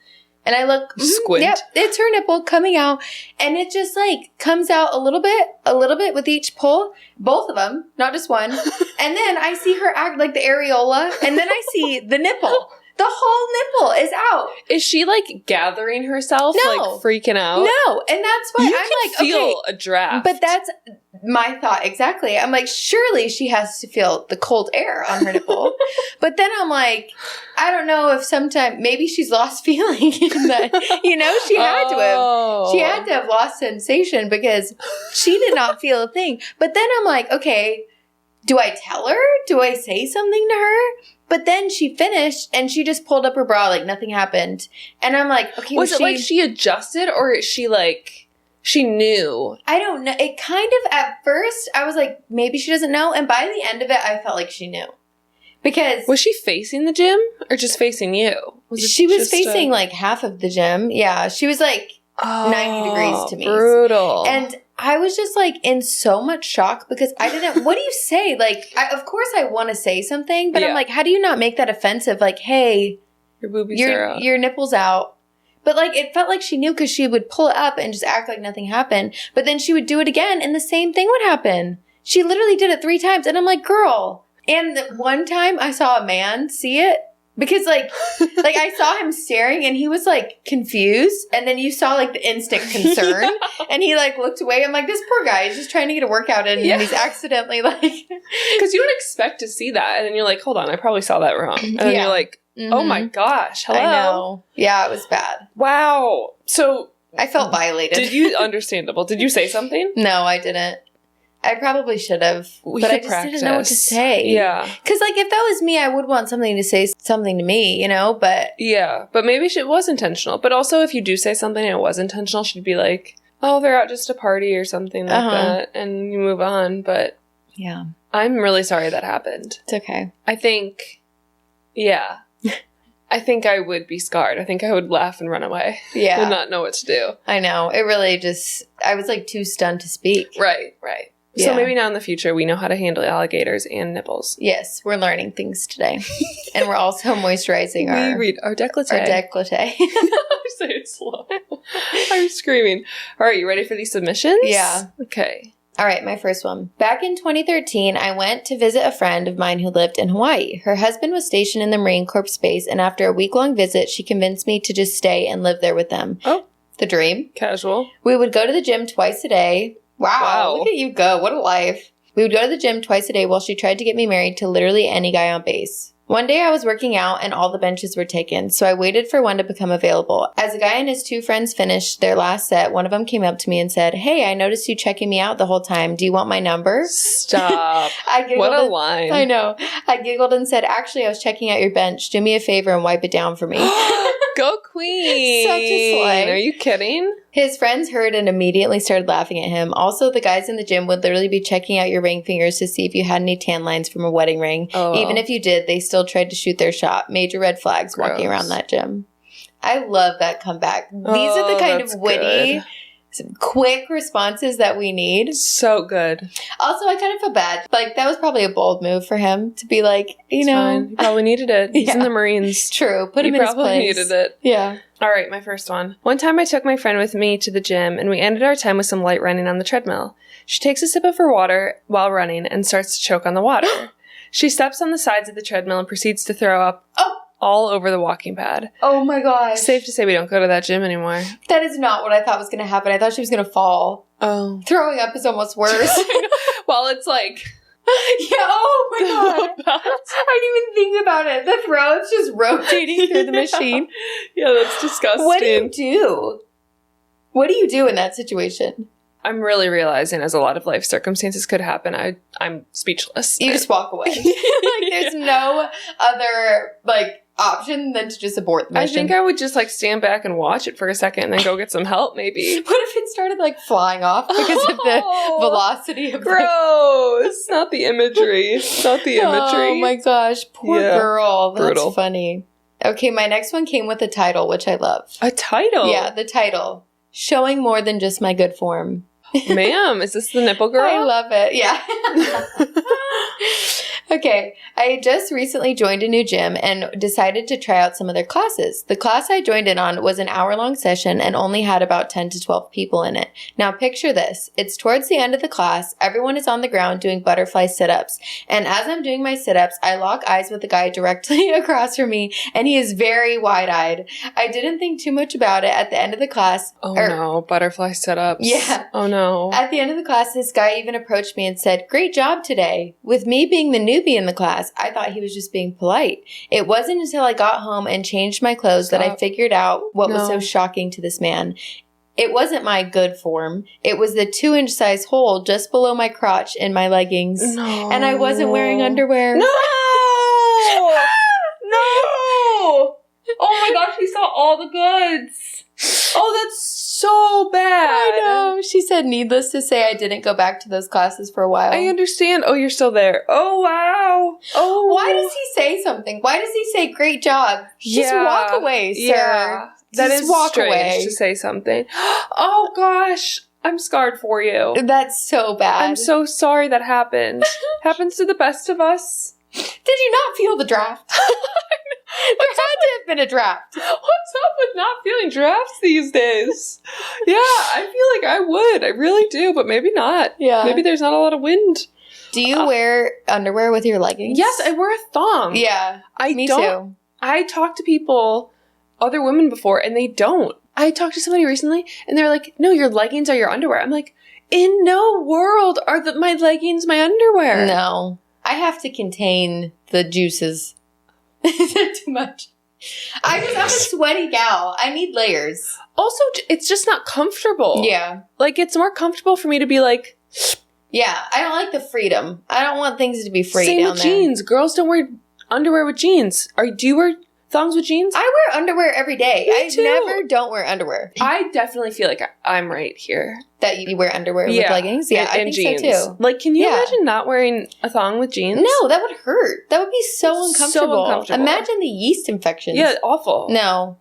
And I look, squint. Yep, it's her nipple coming out. And it just like comes out a little bit with each pull. Both of them, not just one. And then I see her act like the areola. And then I see the nipple. The whole nipple is out. Is she like gathering herself? No. Like freaking out? No. And that's why I'm like, feel a draft. But that's my thought exactly. I'm like, surely she has to feel the cold air on her nipple. But then I'm like, I don't know if sometime maybe she's lost feeling in that. She had to have lost sensation because she did not feel a thing. But then I'm like, okay, do I tell her? Do I say something to her? But then she finished and she just pulled up her bra like nothing happened. And I'm like, okay. Was it like she adjusted or is she like, she knew? I don't know. It kind of, at first, I was like, maybe she doesn't know. And by the end of it, I felt like she knew. Because. Was she facing the gym or just facing you? She was facing like half of the gym. Yeah. She was like 90 degrees to me. Brutal. And I was just like in so much shock because I didn't, what do you say? Like, of course I want to say something, but I'm like, how do you not make that offensive? Like, hey, your boobies are out. Your nipple's out. But like, it felt like she knew because she would pull it up and just act like nothing happened. But then she would do it again and the same thing would happen. She literally did it 3 times. And I'm like, girl. And one time I saw a man see it. Because, like I saw him staring and he was, like, confused. And then you saw, like, the instant concern. And he, like, looked away. I'm like, this poor guy is just trying to get a workout in. And he's accidentally, like. Because you don't expect to see that. And then you're like, hold on, I probably saw that wrong. And then you're like, oh my gosh, hello. I know. Yeah, it was bad. Wow. So. I felt violated. Understandable. Did you say something? No, I didn't. I probably should have, but I just didn't know what to say. Yeah. Because, like, if that was me, I would want something to say something to me, but. Yeah, but maybe it was intentional. But also, if you do say something and it was intentional, she'd be like, oh, they're out just to party or something like that, and you move on. But yeah. I'm really sorry that happened. It's okay. I think, I think I would be scarred. I think I would laugh and run away. Yeah. And not know what to do. I know. It really just, I was, like, too stunned to speak. Right. Yeah. So maybe now in the future, we know how to handle alligators and nipples. Yes, we're learning things today. And we're also moisturizing our décolleté. Our décolleté. Say it slow. I'm screaming. All right, you ready for these submissions? Yeah. Okay. All right, my first one. Back in 2013, I went to visit a friend of mine who lived in Hawaii. Her husband was stationed in the Marine Corps base, and after a week-long visit, she convinced me to just stay and live there with them. Oh. The dream. Casual. We would go to the gym twice a day. Wow. Look at you go. What a life. We would go to the gym twice a day while she tried to get me married to literally any guy on base. One day I was working out and all the benches were taken, so I waited for one to become available. As a guy and his 2 friends finished their last set, one of them came up to me and said, "Hey, I noticed you checking me out the whole time. Do you want my number?" Stop. I giggled. What a line. I know. I giggled and said, "Actually, I was checking out your bench. Do me a favor and wipe it down for me." Go queen. Such a slay. Are you kidding? His friends heard and immediately started laughing at him. Also, the guys in the gym would literally be checking out your ring fingers to see if you had any tan lines from a wedding ring. Oh, Even if you did, they still tried to shoot their shot. Major red flags walking around that gym. I love that comeback. These are the kind of witty, quick responses that we need. So good. Also, I kind of feel bad. Like, that was probably a bold move for him to be like, you know. Fine. He probably needed it. He's in the Marines. True. Put him in his place. He probably needed it. Yeah. All right, my first one. One time I took my friend with me to the gym, and we ended our time with some light running on the treadmill. She takes a sip of her water while running and starts to choke on the water. She steps on the sides of the treadmill and proceeds to throw up all over the walking pad. Oh my gosh. Safe to say we don't go to that gym anymore. That is not what I thought was going to happen. I thought she was going to fall. Oh. Throwing up is almost worse. Well, it's like... Yeah, oh my god. I didn't even think about it. The throat's just rotating through the machine. Yeah, that's disgusting. What do you do? What do you do in that situation? I'm really realizing as a lot of life circumstances could happen, I'm speechless. You just walk away. Like, there's no other, like, option than to just abort the mission. I think I would just, like, stand back and watch it for a second and then go get some help, maybe. What if it started, like, flying off because of the velocity of gross. Not the imagery. Not the imagery. Oh, my gosh. Poor girl. That's brutal. Funny. Okay, my next one came with a title, which I love. A title? Yeah, the title. Showing more than just my good form. Ma'am, is this the nipple girl? I love it. Yeah. Okay. I just recently joined a new gym and decided to try out some of their classes. The class I joined in on was an hour-long session and only had about 10 to 12 people in it. Now picture this. It's towards the end of the class. Everyone is on the ground doing butterfly sit-ups. And as I'm doing my sit-ups, I lock eyes with the guy directly across from me, and he is very wide-eyed. I didn't think too much about it at the end of the class. Oh no, butterfly sit-ups. Yeah. Oh no. At the end of the class, this guy even approached me and said, "Great job today." With me being the newbie in the class, I thought he was just being polite. It wasn't until I got home and changed my clothes that I figured out what was so shocking to this man. It wasn't my good form. It was the 2-inch size hole just below my crotch in my leggings. No. And I wasn't wearing underwear. No! No! Oh my gosh, he saw all the goods. Oh, that's so bad. I know. She said, needless to say, I didn't go back to those classes for a while. I understand. Oh, you're still there. Oh, wow. Oh. Why does he say something? Why does he say, "Great job"? Just walk away, sir. Yeah. That Just is walk strange away. to say something. Oh, gosh. I'm scarred for you. That's so bad. I'm so sorry that happened. Happens to the best of us. Did you not feel the draft? There had to have been a draft. What's up with not feeling drafts these days? Yeah, I feel like I would. I really do, but maybe not. Yeah. Maybe there's not a lot of wind. Do you wear underwear with your leggings? Yes, I wear a thong. Yeah. Me too. I talk to people, other women before, and they don't. I talked to somebody recently, and they're like, "No, your leggings are your underwear." I'm like, in no world are my leggings my underwear. No. I have to contain the juices. Is that too much? I'm a sweaty gal. I need layers. Also, it's just not comfortable. Yeah. Like, it's more comfortable for me to be like... Yeah, I don't like the freedom. I don't want things to be free Same down with there. jeans. Girls don't wear underwear with jeans. Do you wear thongs with jeans? I wear underwear every day. Me I too. never don't wear underwear. I definitely feel like I'm right here. That you wear underwear with leggings? Yeah, I think jeans. so too. Like, can you imagine not wearing a thong with jeans? No, that would hurt. That would be so uncomfortable. Imagine the yeast infections. Yeah, awful. No.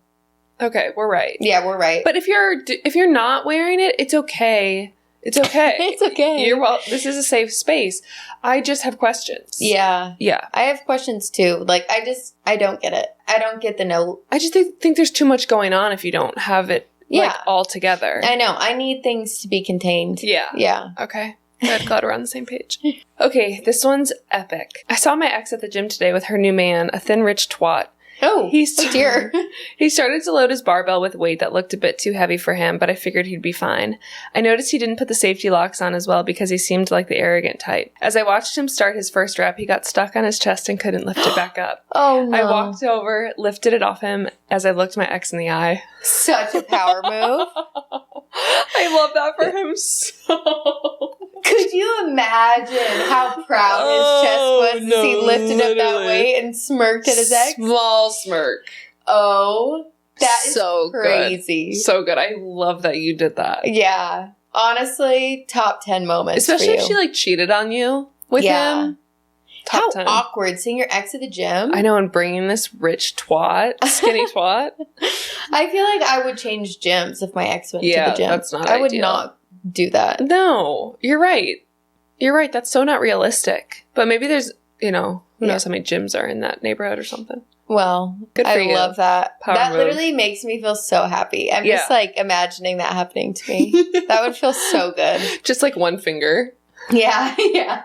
Okay, we're right. Yeah, we're right. But if you're not wearing it, it's okay. It's okay. It's okay. This is a safe space. I just have questions. Yeah. Yeah. I have questions too. Like, I don't get it. I don't get the no. I just think there's too much going on if you don't have it all together. I know. I need things to be contained. Yeah. Yeah. Okay. Good. Glad we're on the same page. Okay, this one's epic. I saw my ex at the gym today with her new man, a thin, rich twat. Oh, dear. He started to load his barbell with weight that looked a bit too heavy for him, but I figured he'd be fine. I noticed he didn't put the safety locks on as well because he seemed like the arrogant type. As I watched him start his first rep, he got stuck on his chest and couldn't lift it back up. Oh, no. I walked over, lifted it off him as I looked my ex in the eye. Such a power move. I love that for him so. Could you imagine how proud his chest was as he lifted up that weight and smirked at his ex? Small smirk. Oh, that is so crazy. Good. So good. I love that you did that. Yeah. Honestly, top 10 moments. Especially if she like cheated on you with him. Top How 10. awkward seeing your ex at the gym. I know, and bringing this rich twat, skinny twat. I feel like I would change gyms if my ex went to the gym. That's not I would ideal. not do that. No, you're right. You're right. That's so not realistic. But maybe there's, who knows how many gyms are in that neighborhood or something. Well, Good for you. I love that. Power that move. literally makes me feel so happy. I'm just like imagining that happening to me. That would feel so good. Just like one finger. Yeah, yeah.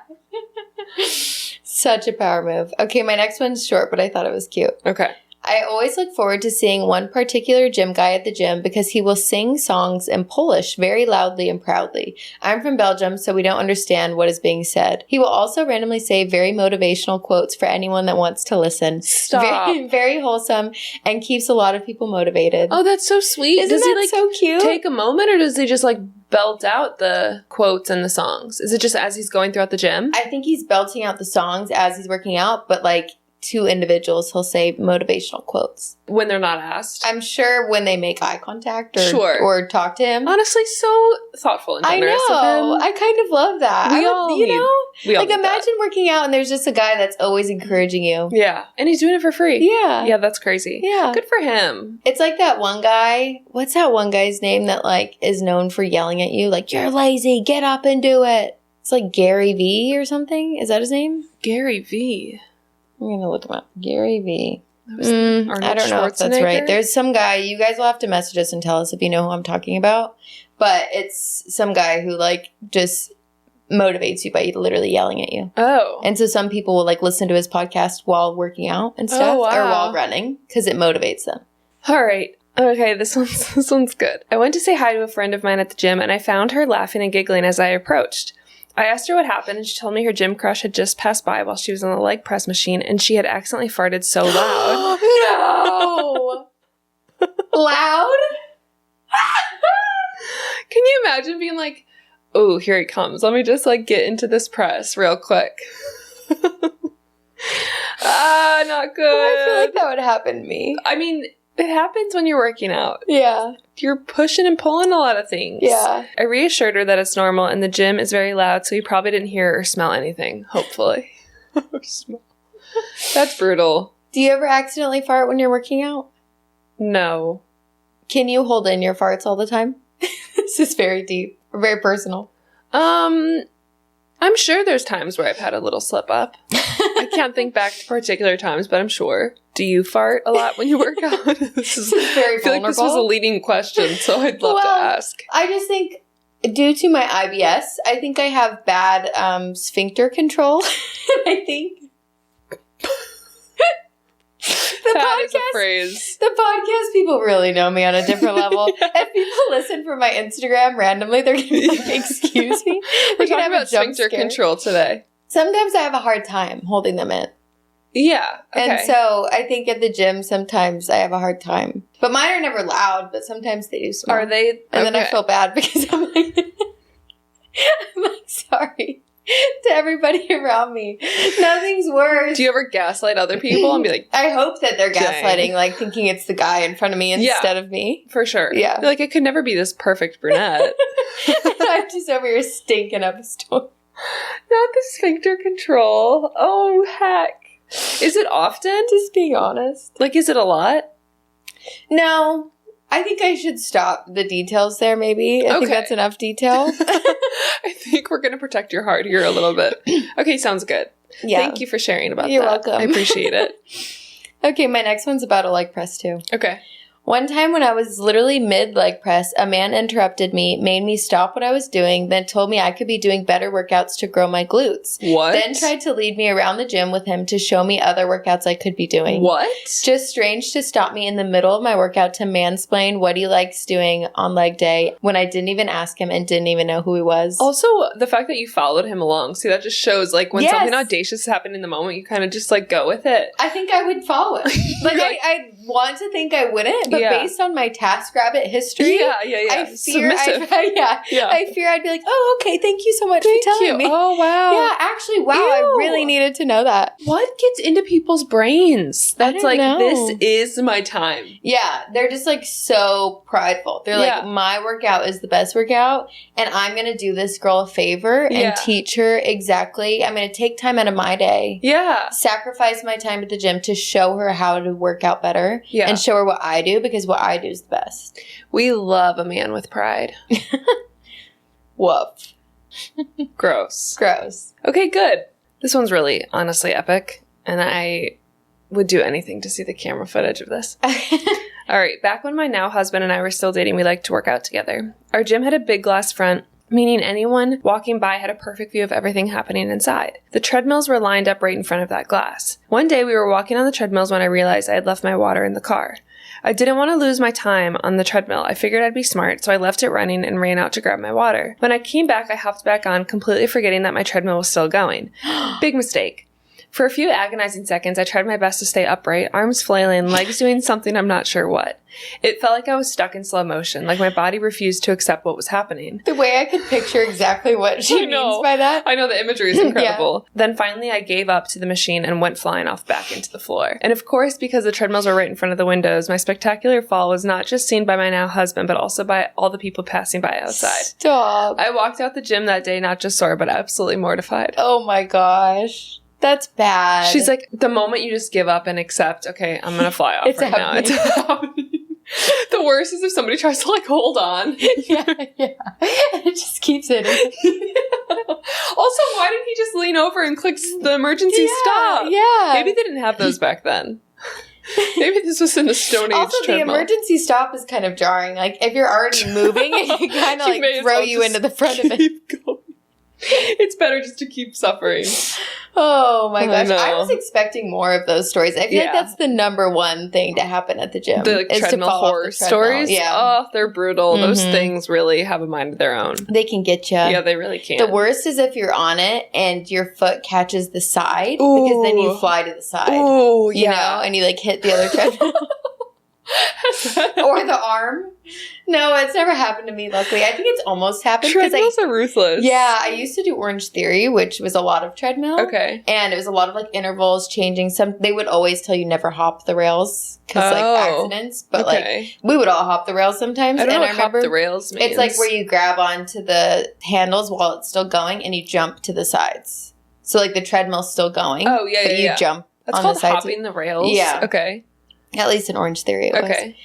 Such a power move. Okay, my next one's short, but I thought it was cute. Okay. I always look forward to seeing one particular gym guy at the gym because he will sing songs in Polish very loudly and proudly. I'm from Belgium, so we don't understand what is being said. He will also randomly say very motivational quotes for anyone that wants to listen. Stop. Very, very wholesome and keeps a lot of people motivated. Oh, that's so sweet. Isn't does he that like so cute? take a moment, or does he just like belt out the quotes and the songs? Is it just as he's going throughout the gym? I think he's belting out the songs as he's working out, but like to individuals, he'll say motivational quotes. When they're not asked? I'm sure when they make eye contact or talk to him. Honestly, so thoughtful and generous of him. I kind of love that. We all need imagine that. working out and there's just a guy that's always encouraging you. Yeah. And he's doing it for free. Yeah. Yeah, that's crazy. Yeah. Good for him. It's like that one guy. What's that one guy's name that like is known for yelling at you? Like, you're lazy. Get up and do it. It's like Gary V or something. Is that his name? Gary V. I'm going to look him up. Gary V. That was I don't know if that's right. Schwarzenegger? There's some guy. You guys will have to message us and tell us if you know who I'm talking about. But it's some guy who like just motivates you by literally yelling at you. Oh. And so some people will like listen to his podcast while working out and stuff, Oh, wow. or while running, because it motivates them. All right. Okay, this one's good. I went to say hi to a friend of mine at the gym, and I found her laughing and giggling as I approached. I asked her what happened, and she told me her gym crush had just passed by while she was on the leg press machine, and she had accidentally farted so loud. No! Loud? Can you imagine being like, oh, here he comes. Let me just like get into this press real quick. Not good. I feel like that would happen to me. I mean, it happens when you're working out. Yeah. You're pushing and pulling a lot of things. Yeah. I reassured her that it's normal and the gym is very loud, so you probably didn't hear or smell anything, hopefully. That's brutal. Do you ever accidentally fart when you're working out? No. Can you hold in your farts all the time? This is very deep, very personal. I'm sure there's times where I've had a little slip up. I can't think back to particular times, but I'm sure. Do you fart a lot when you work out? This is very I feel like this was a leading question, so I'd love to ask. I just think, due to my IBS, I think I have bad sphincter control. I think. That is a phrase. The podcast people really know me on a different level. If people listen from my Instagram randomly, they're going to be like, excuse me? We're talking about sphincter control today. Sometimes I have a hard time holding them in. Yeah. Okay. And so I think at the gym, sometimes I have a hard time. But mine are never loud, but sometimes they do smell. Are they? And then I feel bad because I'm like, sorry to everybody around me. Nothing's worse. Do you ever gaslight other people and be like, I hope that they're Dang. gaslighting, like thinking it's the guy in front of me instead of me. For sure. Yeah. Like, it could never be this perfect brunette. I'm just over here stinking up a storm. Not the sphincter control. Oh, heck. Is it often? Just being honest. Like, is it a lot? No. I think I should stop the details there, maybe. I think that's enough detail. I think we're going to protect your heart here a little bit. Okay, sounds good. Yeah. Thank you for sharing about You're that. welcome. I appreciate it. Okay, my next one's about a leg press, too. Okay. One time when I was literally mid-leg press, a man interrupted me, made me stop what I was doing, then told me I could be doing better workouts to grow my glutes. What? Then tried to lead me around the gym with him to show me other workouts I could be doing. What? Just strange to stop me in the middle of my workout to mansplain what he likes doing on leg day when I didn't even ask him and didn't even know who he was. Also, the fact that you followed him along, see, that just shows, like, when Yes. something audacious happened in the moment, you kind of just, like, go with it. I think I would follow him. Like, I want to think I wouldn't, but based on my TaskRabbit history, I fear I fear I'd be like, oh, okay, thank you so much for telling me. Oh, wow. Yeah, actually, wow, I really needed to know that. What gets into people's brains? That's like, this is my time. Yeah, they're just like so prideful. They're like, my workout is the best workout, and I'm going to do this girl a favor and teach her exactly. I'm going to take time out of my day. Yeah. Sacrifice my time at the gym to show her how to work out better and show her what I do, because what I do is the best. We love a man with pride. Woof. Gross. Gross. Okay, good. This one's really, honestly epic, and I would do anything to see the camera footage of this. All right, back when my now husband and I were still dating, we liked to work out together. Our gym had a big glass front, meaning anyone walking by had a perfect view of everything happening inside. The treadmills were lined up right in front of that glass. One day we were walking on the treadmills when I realized I had left my water in the car. I didn't want to lose my time on the treadmill. I figured I'd be smart, so I left it running and ran out to grab my water. When I came back, I hopped back on, completely forgetting that my treadmill was still going. Big mistake. For a few agonizing seconds, I tried my best to stay upright, arms flailing, legs doing something I'm not sure what. It felt like I was stuck in slow motion, like my body refused to accept what was happening. The way I could picture exactly what she means by that. I know, the imagery is incredible. Then finally I gave up to the machine and went flying off back into the floor. And of course, because the treadmills were right in front of the windows, my spectacular fall was not just seen by my now husband, but also by all the people passing by outside. Stop. I walked out the gym that day not just sore, but absolutely mortified. Oh my gosh. That's bad. She's like, the moment you just give up and accept, okay, I'm going to fly off now. It's happening. The worst is if somebody tries to, like, hold on. Yeah. It just keeps hitting. Also, why didn't he just lean over and click the emergency stop? Yeah. Maybe they didn't have those back then. Maybe this was in the Stone Age Also, treadmill. the emergency stop is kind of jarring. Like, if you're already moving, it can kind of, like, throw you into the front of it. Going. It's better just to keep suffering. Oh my gosh. I was expecting more of those stories. I feel like that's the number one thing to happen at the gym. The like, treadmill horror stories? Yeah. Oh, they're brutal. Mm-hmm. Those things really have a mind of their own. They can get you. Yeah, they really can. The worst is if you're on it and your foot catches the side, because then you fly to the side. Oh, you know, and you like hit the other treadmill. Or the arm. No, it's never happened to me, luckily. I think it's almost happened. Treadmills are ruthless. Yeah, I used to do Orange Theory, which was a lot of treadmill. Okay. And it was a lot of, like, intervals, changing. They would always tell you never hop the rails because, like, accidents. But, like, we would all hop the rails sometimes. I don't know what hop the rails means. It's, like, where you grab onto the handles while it's still going and you jump to the sides. So, like, the treadmill's still going. Oh, yeah, but you jump That's on called the sides. hopping the rails? Yeah. Okay. At least in Orange Theory it was. Okay.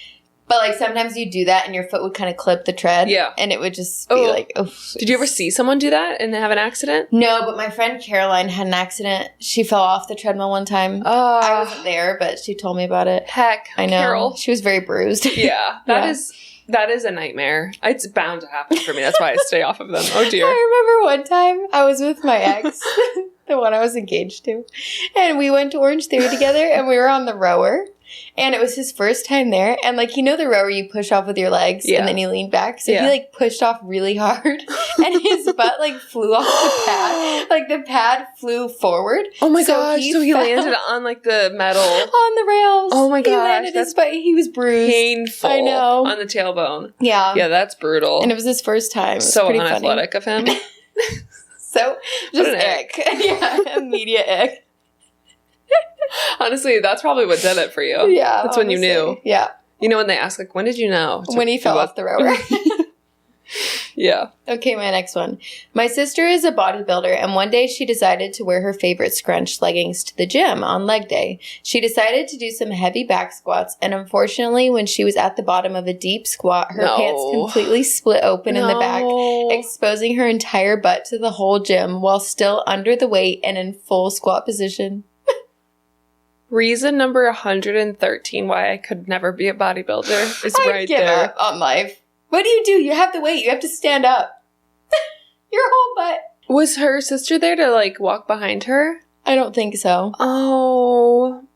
But, like, sometimes you do that and your foot would kind of clip the tread. Yeah. And it would just be like, oof. Did you ever see someone do that and have an accident? No, but my friend Caroline had an accident. She fell off the treadmill one time. Oh. I wasn't there, but she told me about it. Heck. I know. Carol. She was very bruised. Yeah. That is a nightmare. It's bound to happen for me. That's why I stay off of them. Oh, dear. I remember one time I was with my ex, the one I was engaged to, and we went to Orange Theory together, and we were on the rower. And it was his first time there. And, like, you know the rower you push off with your legs and then you lean back? So he, like, pushed off really hard. And his butt, like, flew off the pad. Like, the pad flew forward. Oh, my gosh. So he landed on, like, the metal. On the rails. Oh, my gosh. He landed his butt. He was bruised. Painful. I know. On the tailbone. Yeah. Yeah, that's brutal. And it was his first time. It was so pretty unathletic funny. of him. So, just ick. Yeah, immediate ick. Honestly, that's probably what did it for you. Yeah. That's when you knew. Yeah. You know when they ask, like, when did you know? When he fell off the rower. Yeah. Okay, my next one. My sister is a bodybuilder, and one day she decided to wear her favorite scrunch leggings to the gym on leg day. She decided to do some heavy back squats, and unfortunately, when she was at the bottom of a deep squat, her pants completely split open in the back, exposing her entire butt to the whole gym while still under the weight and in full squat position. Reason number 113 why I could never be a bodybuilder is right give there. up on life. What do? You have to wait. You have to stand up. Your whole butt. Was her sister there to, like, walk behind her? I don't think so. Oh,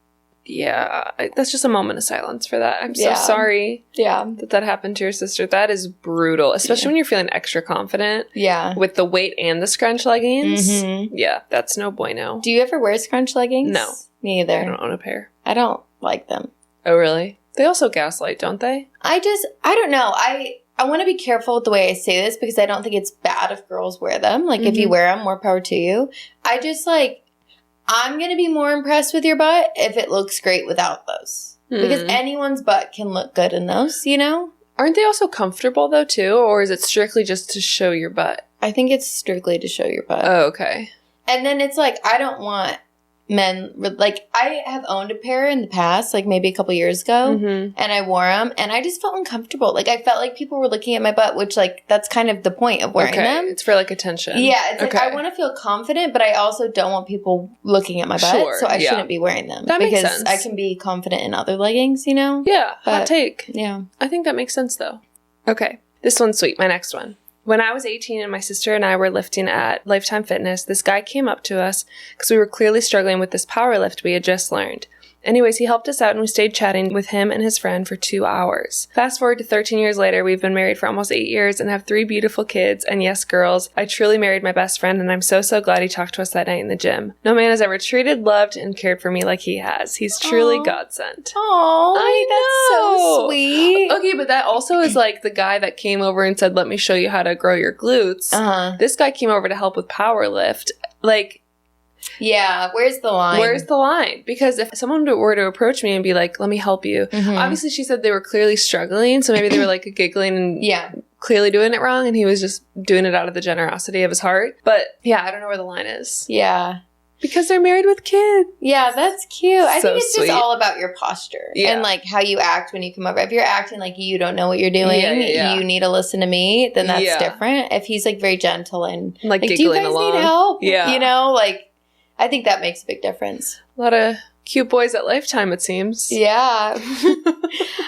yeah. That's just a moment of silence for that. I'm so sorry that happened to your sister. That is brutal, especially when you're feeling extra confident. Yeah. With the weight and the scrunch leggings. Mm-hmm. Yeah, that's no bueno. Do you ever wear scrunch leggings? No. Me either. I don't own a pair. I don't like them. Oh, really? They also gaslight, don't they? I don't know. I want to be careful with the way I say this because I don't think it's bad if girls wear them. Like, if you wear them, more power to you. I just, like, I'm going to be more impressed with your butt if it looks great without those. Because anyone's butt can look good in those, you know? Aren't they also comfortable, though, too? Or is it strictly just to show your butt? I think it's strictly to show your butt. Oh, okay. And then it's like, I don't want men, like, I have owned a pair in the past, like maybe a couple years ago, and I wore them, and I just felt uncomfortable. Like, I felt like people were looking at my butt, which, like, that's kind of the point of wearing them. It's for, like, attention. Yeah, it's like, I want to feel confident, but I also don't want people looking at my butt, so I shouldn't be wearing them. That makes sense. I can be confident in other leggings, you know? Yeah, hot take. Yeah. I think that makes sense, though. Okay, this one's sweet. My next one. When I was 18 and my sister and I were lifting at Lifetime Fitness, this guy came up to us because we were clearly struggling with this power lift we had just learned. Anyways, he helped us out and we stayed chatting with him and his friend for 2 hours. Fast forward to 13 years later, we've been married for almost 8 years and have 3 beautiful kids. And yes, girls, I truly married my best friend and I'm so glad he talked to us that night in the gym. No man has ever treated, loved, and cared for me like he has. He's truly God sent. Oh, that's so sweet. Okay, but that also is like the guy that came over and said, let me show you how to grow your glutes. This guy came over to help with power lift. Like, yeah, where's the line? Where's the line? Because if someone were to approach me and be like, let me help you. Obviously, she said they were clearly struggling. So maybe they were like giggling and clearly doing it wrong. And he was just doing it out of the generosity of his heart. But yeah, I don't know where the line is. Yeah. Because they're married with kids. Yeah, that's cute. I think it's sweet. just all about your posture and like how you act when you come over. If you're acting like you don't know what you're doing, you need to listen to me, then that's different. If he's like very gentle and like do you giggling guys along. need help? Yeah. You know, like I think that makes a big difference. A lot of cute boys at Lifetime, it seems. Yeah.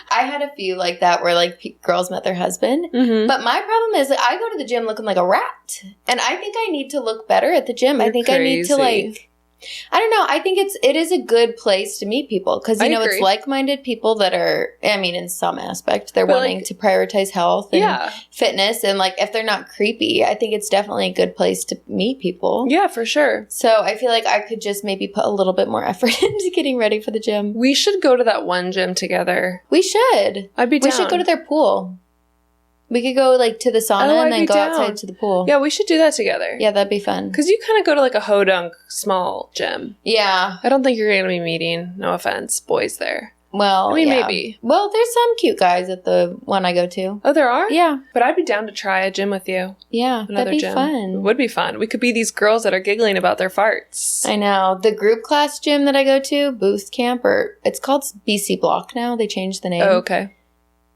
I had a few like that where like girls met their husband. But my problem is that I go to the gym looking like a rat. And I think I need to look better at the gym. I think I need to like, I don't know. I think it is a good place to meet people because, you know, it's like-minded people that are, I mean, in some aspect, they're wanting to prioritize health and fitness. And like, if they're not creepy, I think it's definitely a good place to meet people. Yeah, for sure. So I feel like I could just maybe put a little bit more effort into getting ready for the gym. We should go to that one gym together. We should. I'd be down. We should go to their pool. We could go like to the sauna and then go outside to the pool. Yeah, we should do that together. Yeah, that'd be fun. Because you kind of go to like a hodunk small gym. Yeah. I don't think you're going to be meeting, no offense, boys there. Well, I mean, maybe. Well, there's some cute guys at the one I go to. Oh, there are? Yeah. But I'd be down to try a gym with you. Yeah, that'd be fun. It would be fun. We could be these girls that are giggling about their farts. I know. The group class gym that I go to, Booth Camp, or it's called BC Block now. They changed the name. Oh, okay.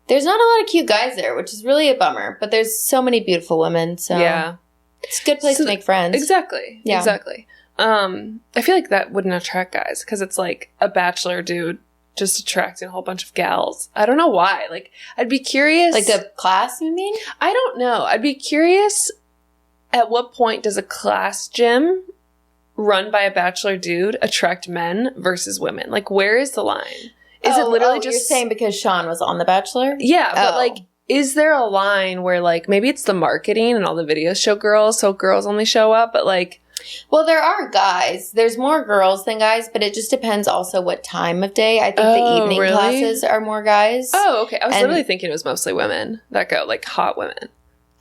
There's not a lot of cute guys there, which is really a bummer. But there's so many beautiful women, so yeah, it's a good place to make friends. Exactly. Yeah. Exactly. I feel like that wouldn't attract guys because it's like a bachelor dude just attracting a whole bunch of gals. I don't know why. Like, I'd be curious. Like the class, you mean? I don't know. I'd be curious at what point does a class gym run by a bachelor dude attract men versus women? Like, where is the line? Is it literally just... you're saying because Sean was on The Bachelor? Yeah, but like, is there a line where like, maybe it's the marketing and all the videos show girls, so girls only show up, but like... Well, there are guys. There's more girls than guys, but it just depends also what time of day. I think the evening classes are more guys. Oh, okay. I was literally thinking it was mostly women that go, like hot women.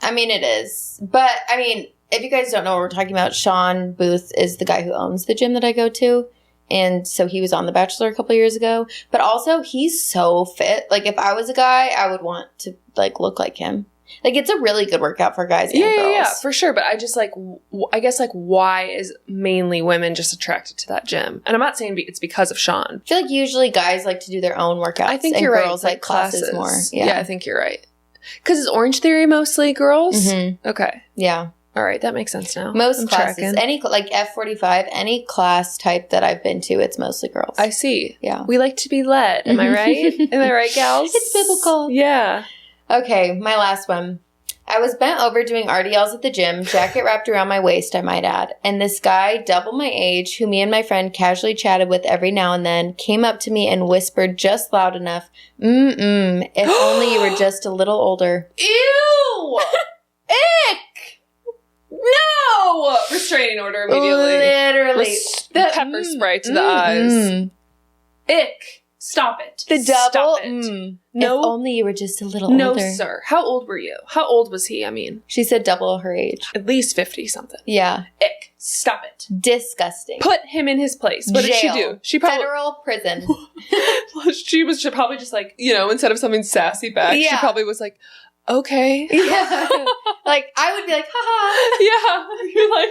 I mean, it is. But, I mean, if you guys don't know what we're talking about, Sean Booth is the guy who owns the gym that I go to. And so he was on The Bachelor a couple years ago. But also, he's so fit. Like, if I was a guy, I would want to, like, look like him. Like, it's a really good workout for guys and girls. Yeah, for sure. But I just, like, I guess, like, why is mainly women just attracted to that gym? And I'm not saying it's because of Sean. I feel like usually guys like to do their own workouts. I think you're right. Girls like classes more. Yeah, I think you're right. Because it's Orange Theory mostly girls? Mm-hmm. Okay. Yeah. All right. That makes sense now. Most I'm classes, tracking. any like F45, any class type that I've been to, it's mostly girls. I see. Yeah. We like to be led. Am I right? Am I right, gals? It's biblical. Yeah. Okay, my last one. I was bent over doing RDLs at the gym, jacket wrapped around my waist, I might add. And this guy, double my age, who me and my friend casually chatted with every now and then, came up to me and whispered just loud enough, if only you were just a little older. Ew! Ick! No! Restraining order immediately. Literally. Pepper spray to the eyes. Ick. Stop it. The double. Stop it. No. No. If only you were just a little No, older. sir. How old were you? How old was he? I mean, She said double her age. at least 50-something. Yeah. Ick. Stop it. Disgusting. Put him in his place. What did she Jail. do? She probably Federal prison. she was probably just like, instead of something sassy back, she Yeah. probably was like, okay. Yeah. Like, I would be like, haha. Yeah. You're like,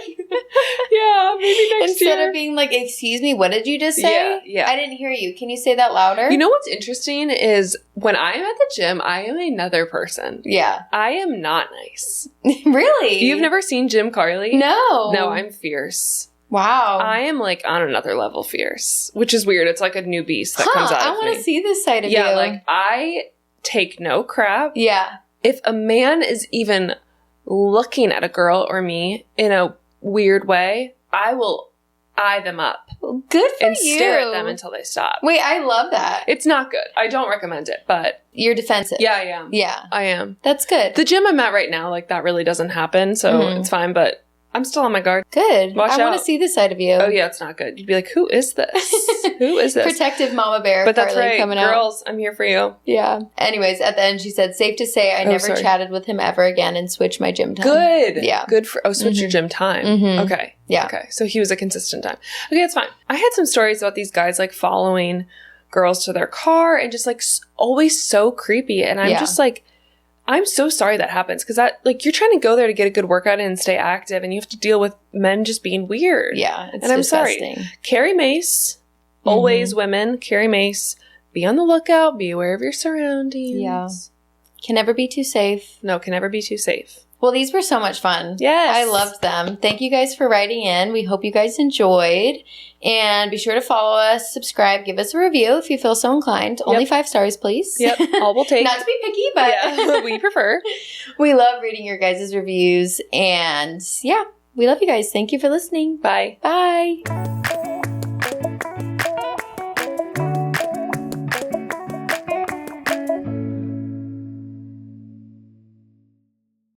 yeah, maybe next Instead year. of being like, excuse me, what did you just say? Yeah. I didn't hear you. Can you say that louder? You know what's interesting is when I am at the gym, I am another person. Yeah. I am not nice. Really? You've never seen Jim Carley? No. No, I'm fierce. Wow. I am like on another level fierce, which is weird. It's like a new beast that comes out I of want me. to see this side of you. Yeah, like I take no crap. Yeah. If a man is even looking at a girl or me in a weird way, I will eye them up Good for and you. stare at them until they stop. Wait, I love that. It's not good. I don't recommend it, but You're defensive. yeah, I am. Yeah. I am. That's good. The gym I'm at right now, like that really doesn't happen, so it's fine, but I'm still on my guard. Good. Watch I want out. to see this side of you. Oh yeah, it's not good. You'd be like, who is this? Who is this? Protective mama bear. But that's Carly right. coming out. Girls, I'm here for you. Yeah. Anyways, at the end, she said, safe to say I never sorry. chatted with him ever again and switched my gym time. Good. Yeah. Good for, switch your gym time. Mhm. Okay. Yeah. Okay. So he was a consistent time. Okay, that's fine. I had some stories about these guys like following girls to their car and just like always so creepy. And I'm Yeah. just like, I'm so sorry that happens because that like you're trying to go there to get a good workout in and stay active and you have to deal with men just being weird. Yeah. It's And I'm disgusting. sorry. Carry mace. Always women, carry mace. Be on the lookout. Be aware of your surroundings. Yeah. Can never be too safe. No, can never be too safe. Well, these were so much fun. Yes. I loved them. Thank you guys for writing in. We hope you guys enjoyed. And be sure to follow us, subscribe, give us a review if you feel so inclined. Only 5 stars, please. Yep. All we'll take. Not to be picky, but yeah, we prefer. we love reading your guys' reviews. And yeah, we love you guys. Thank you for listening. Bye. Bye.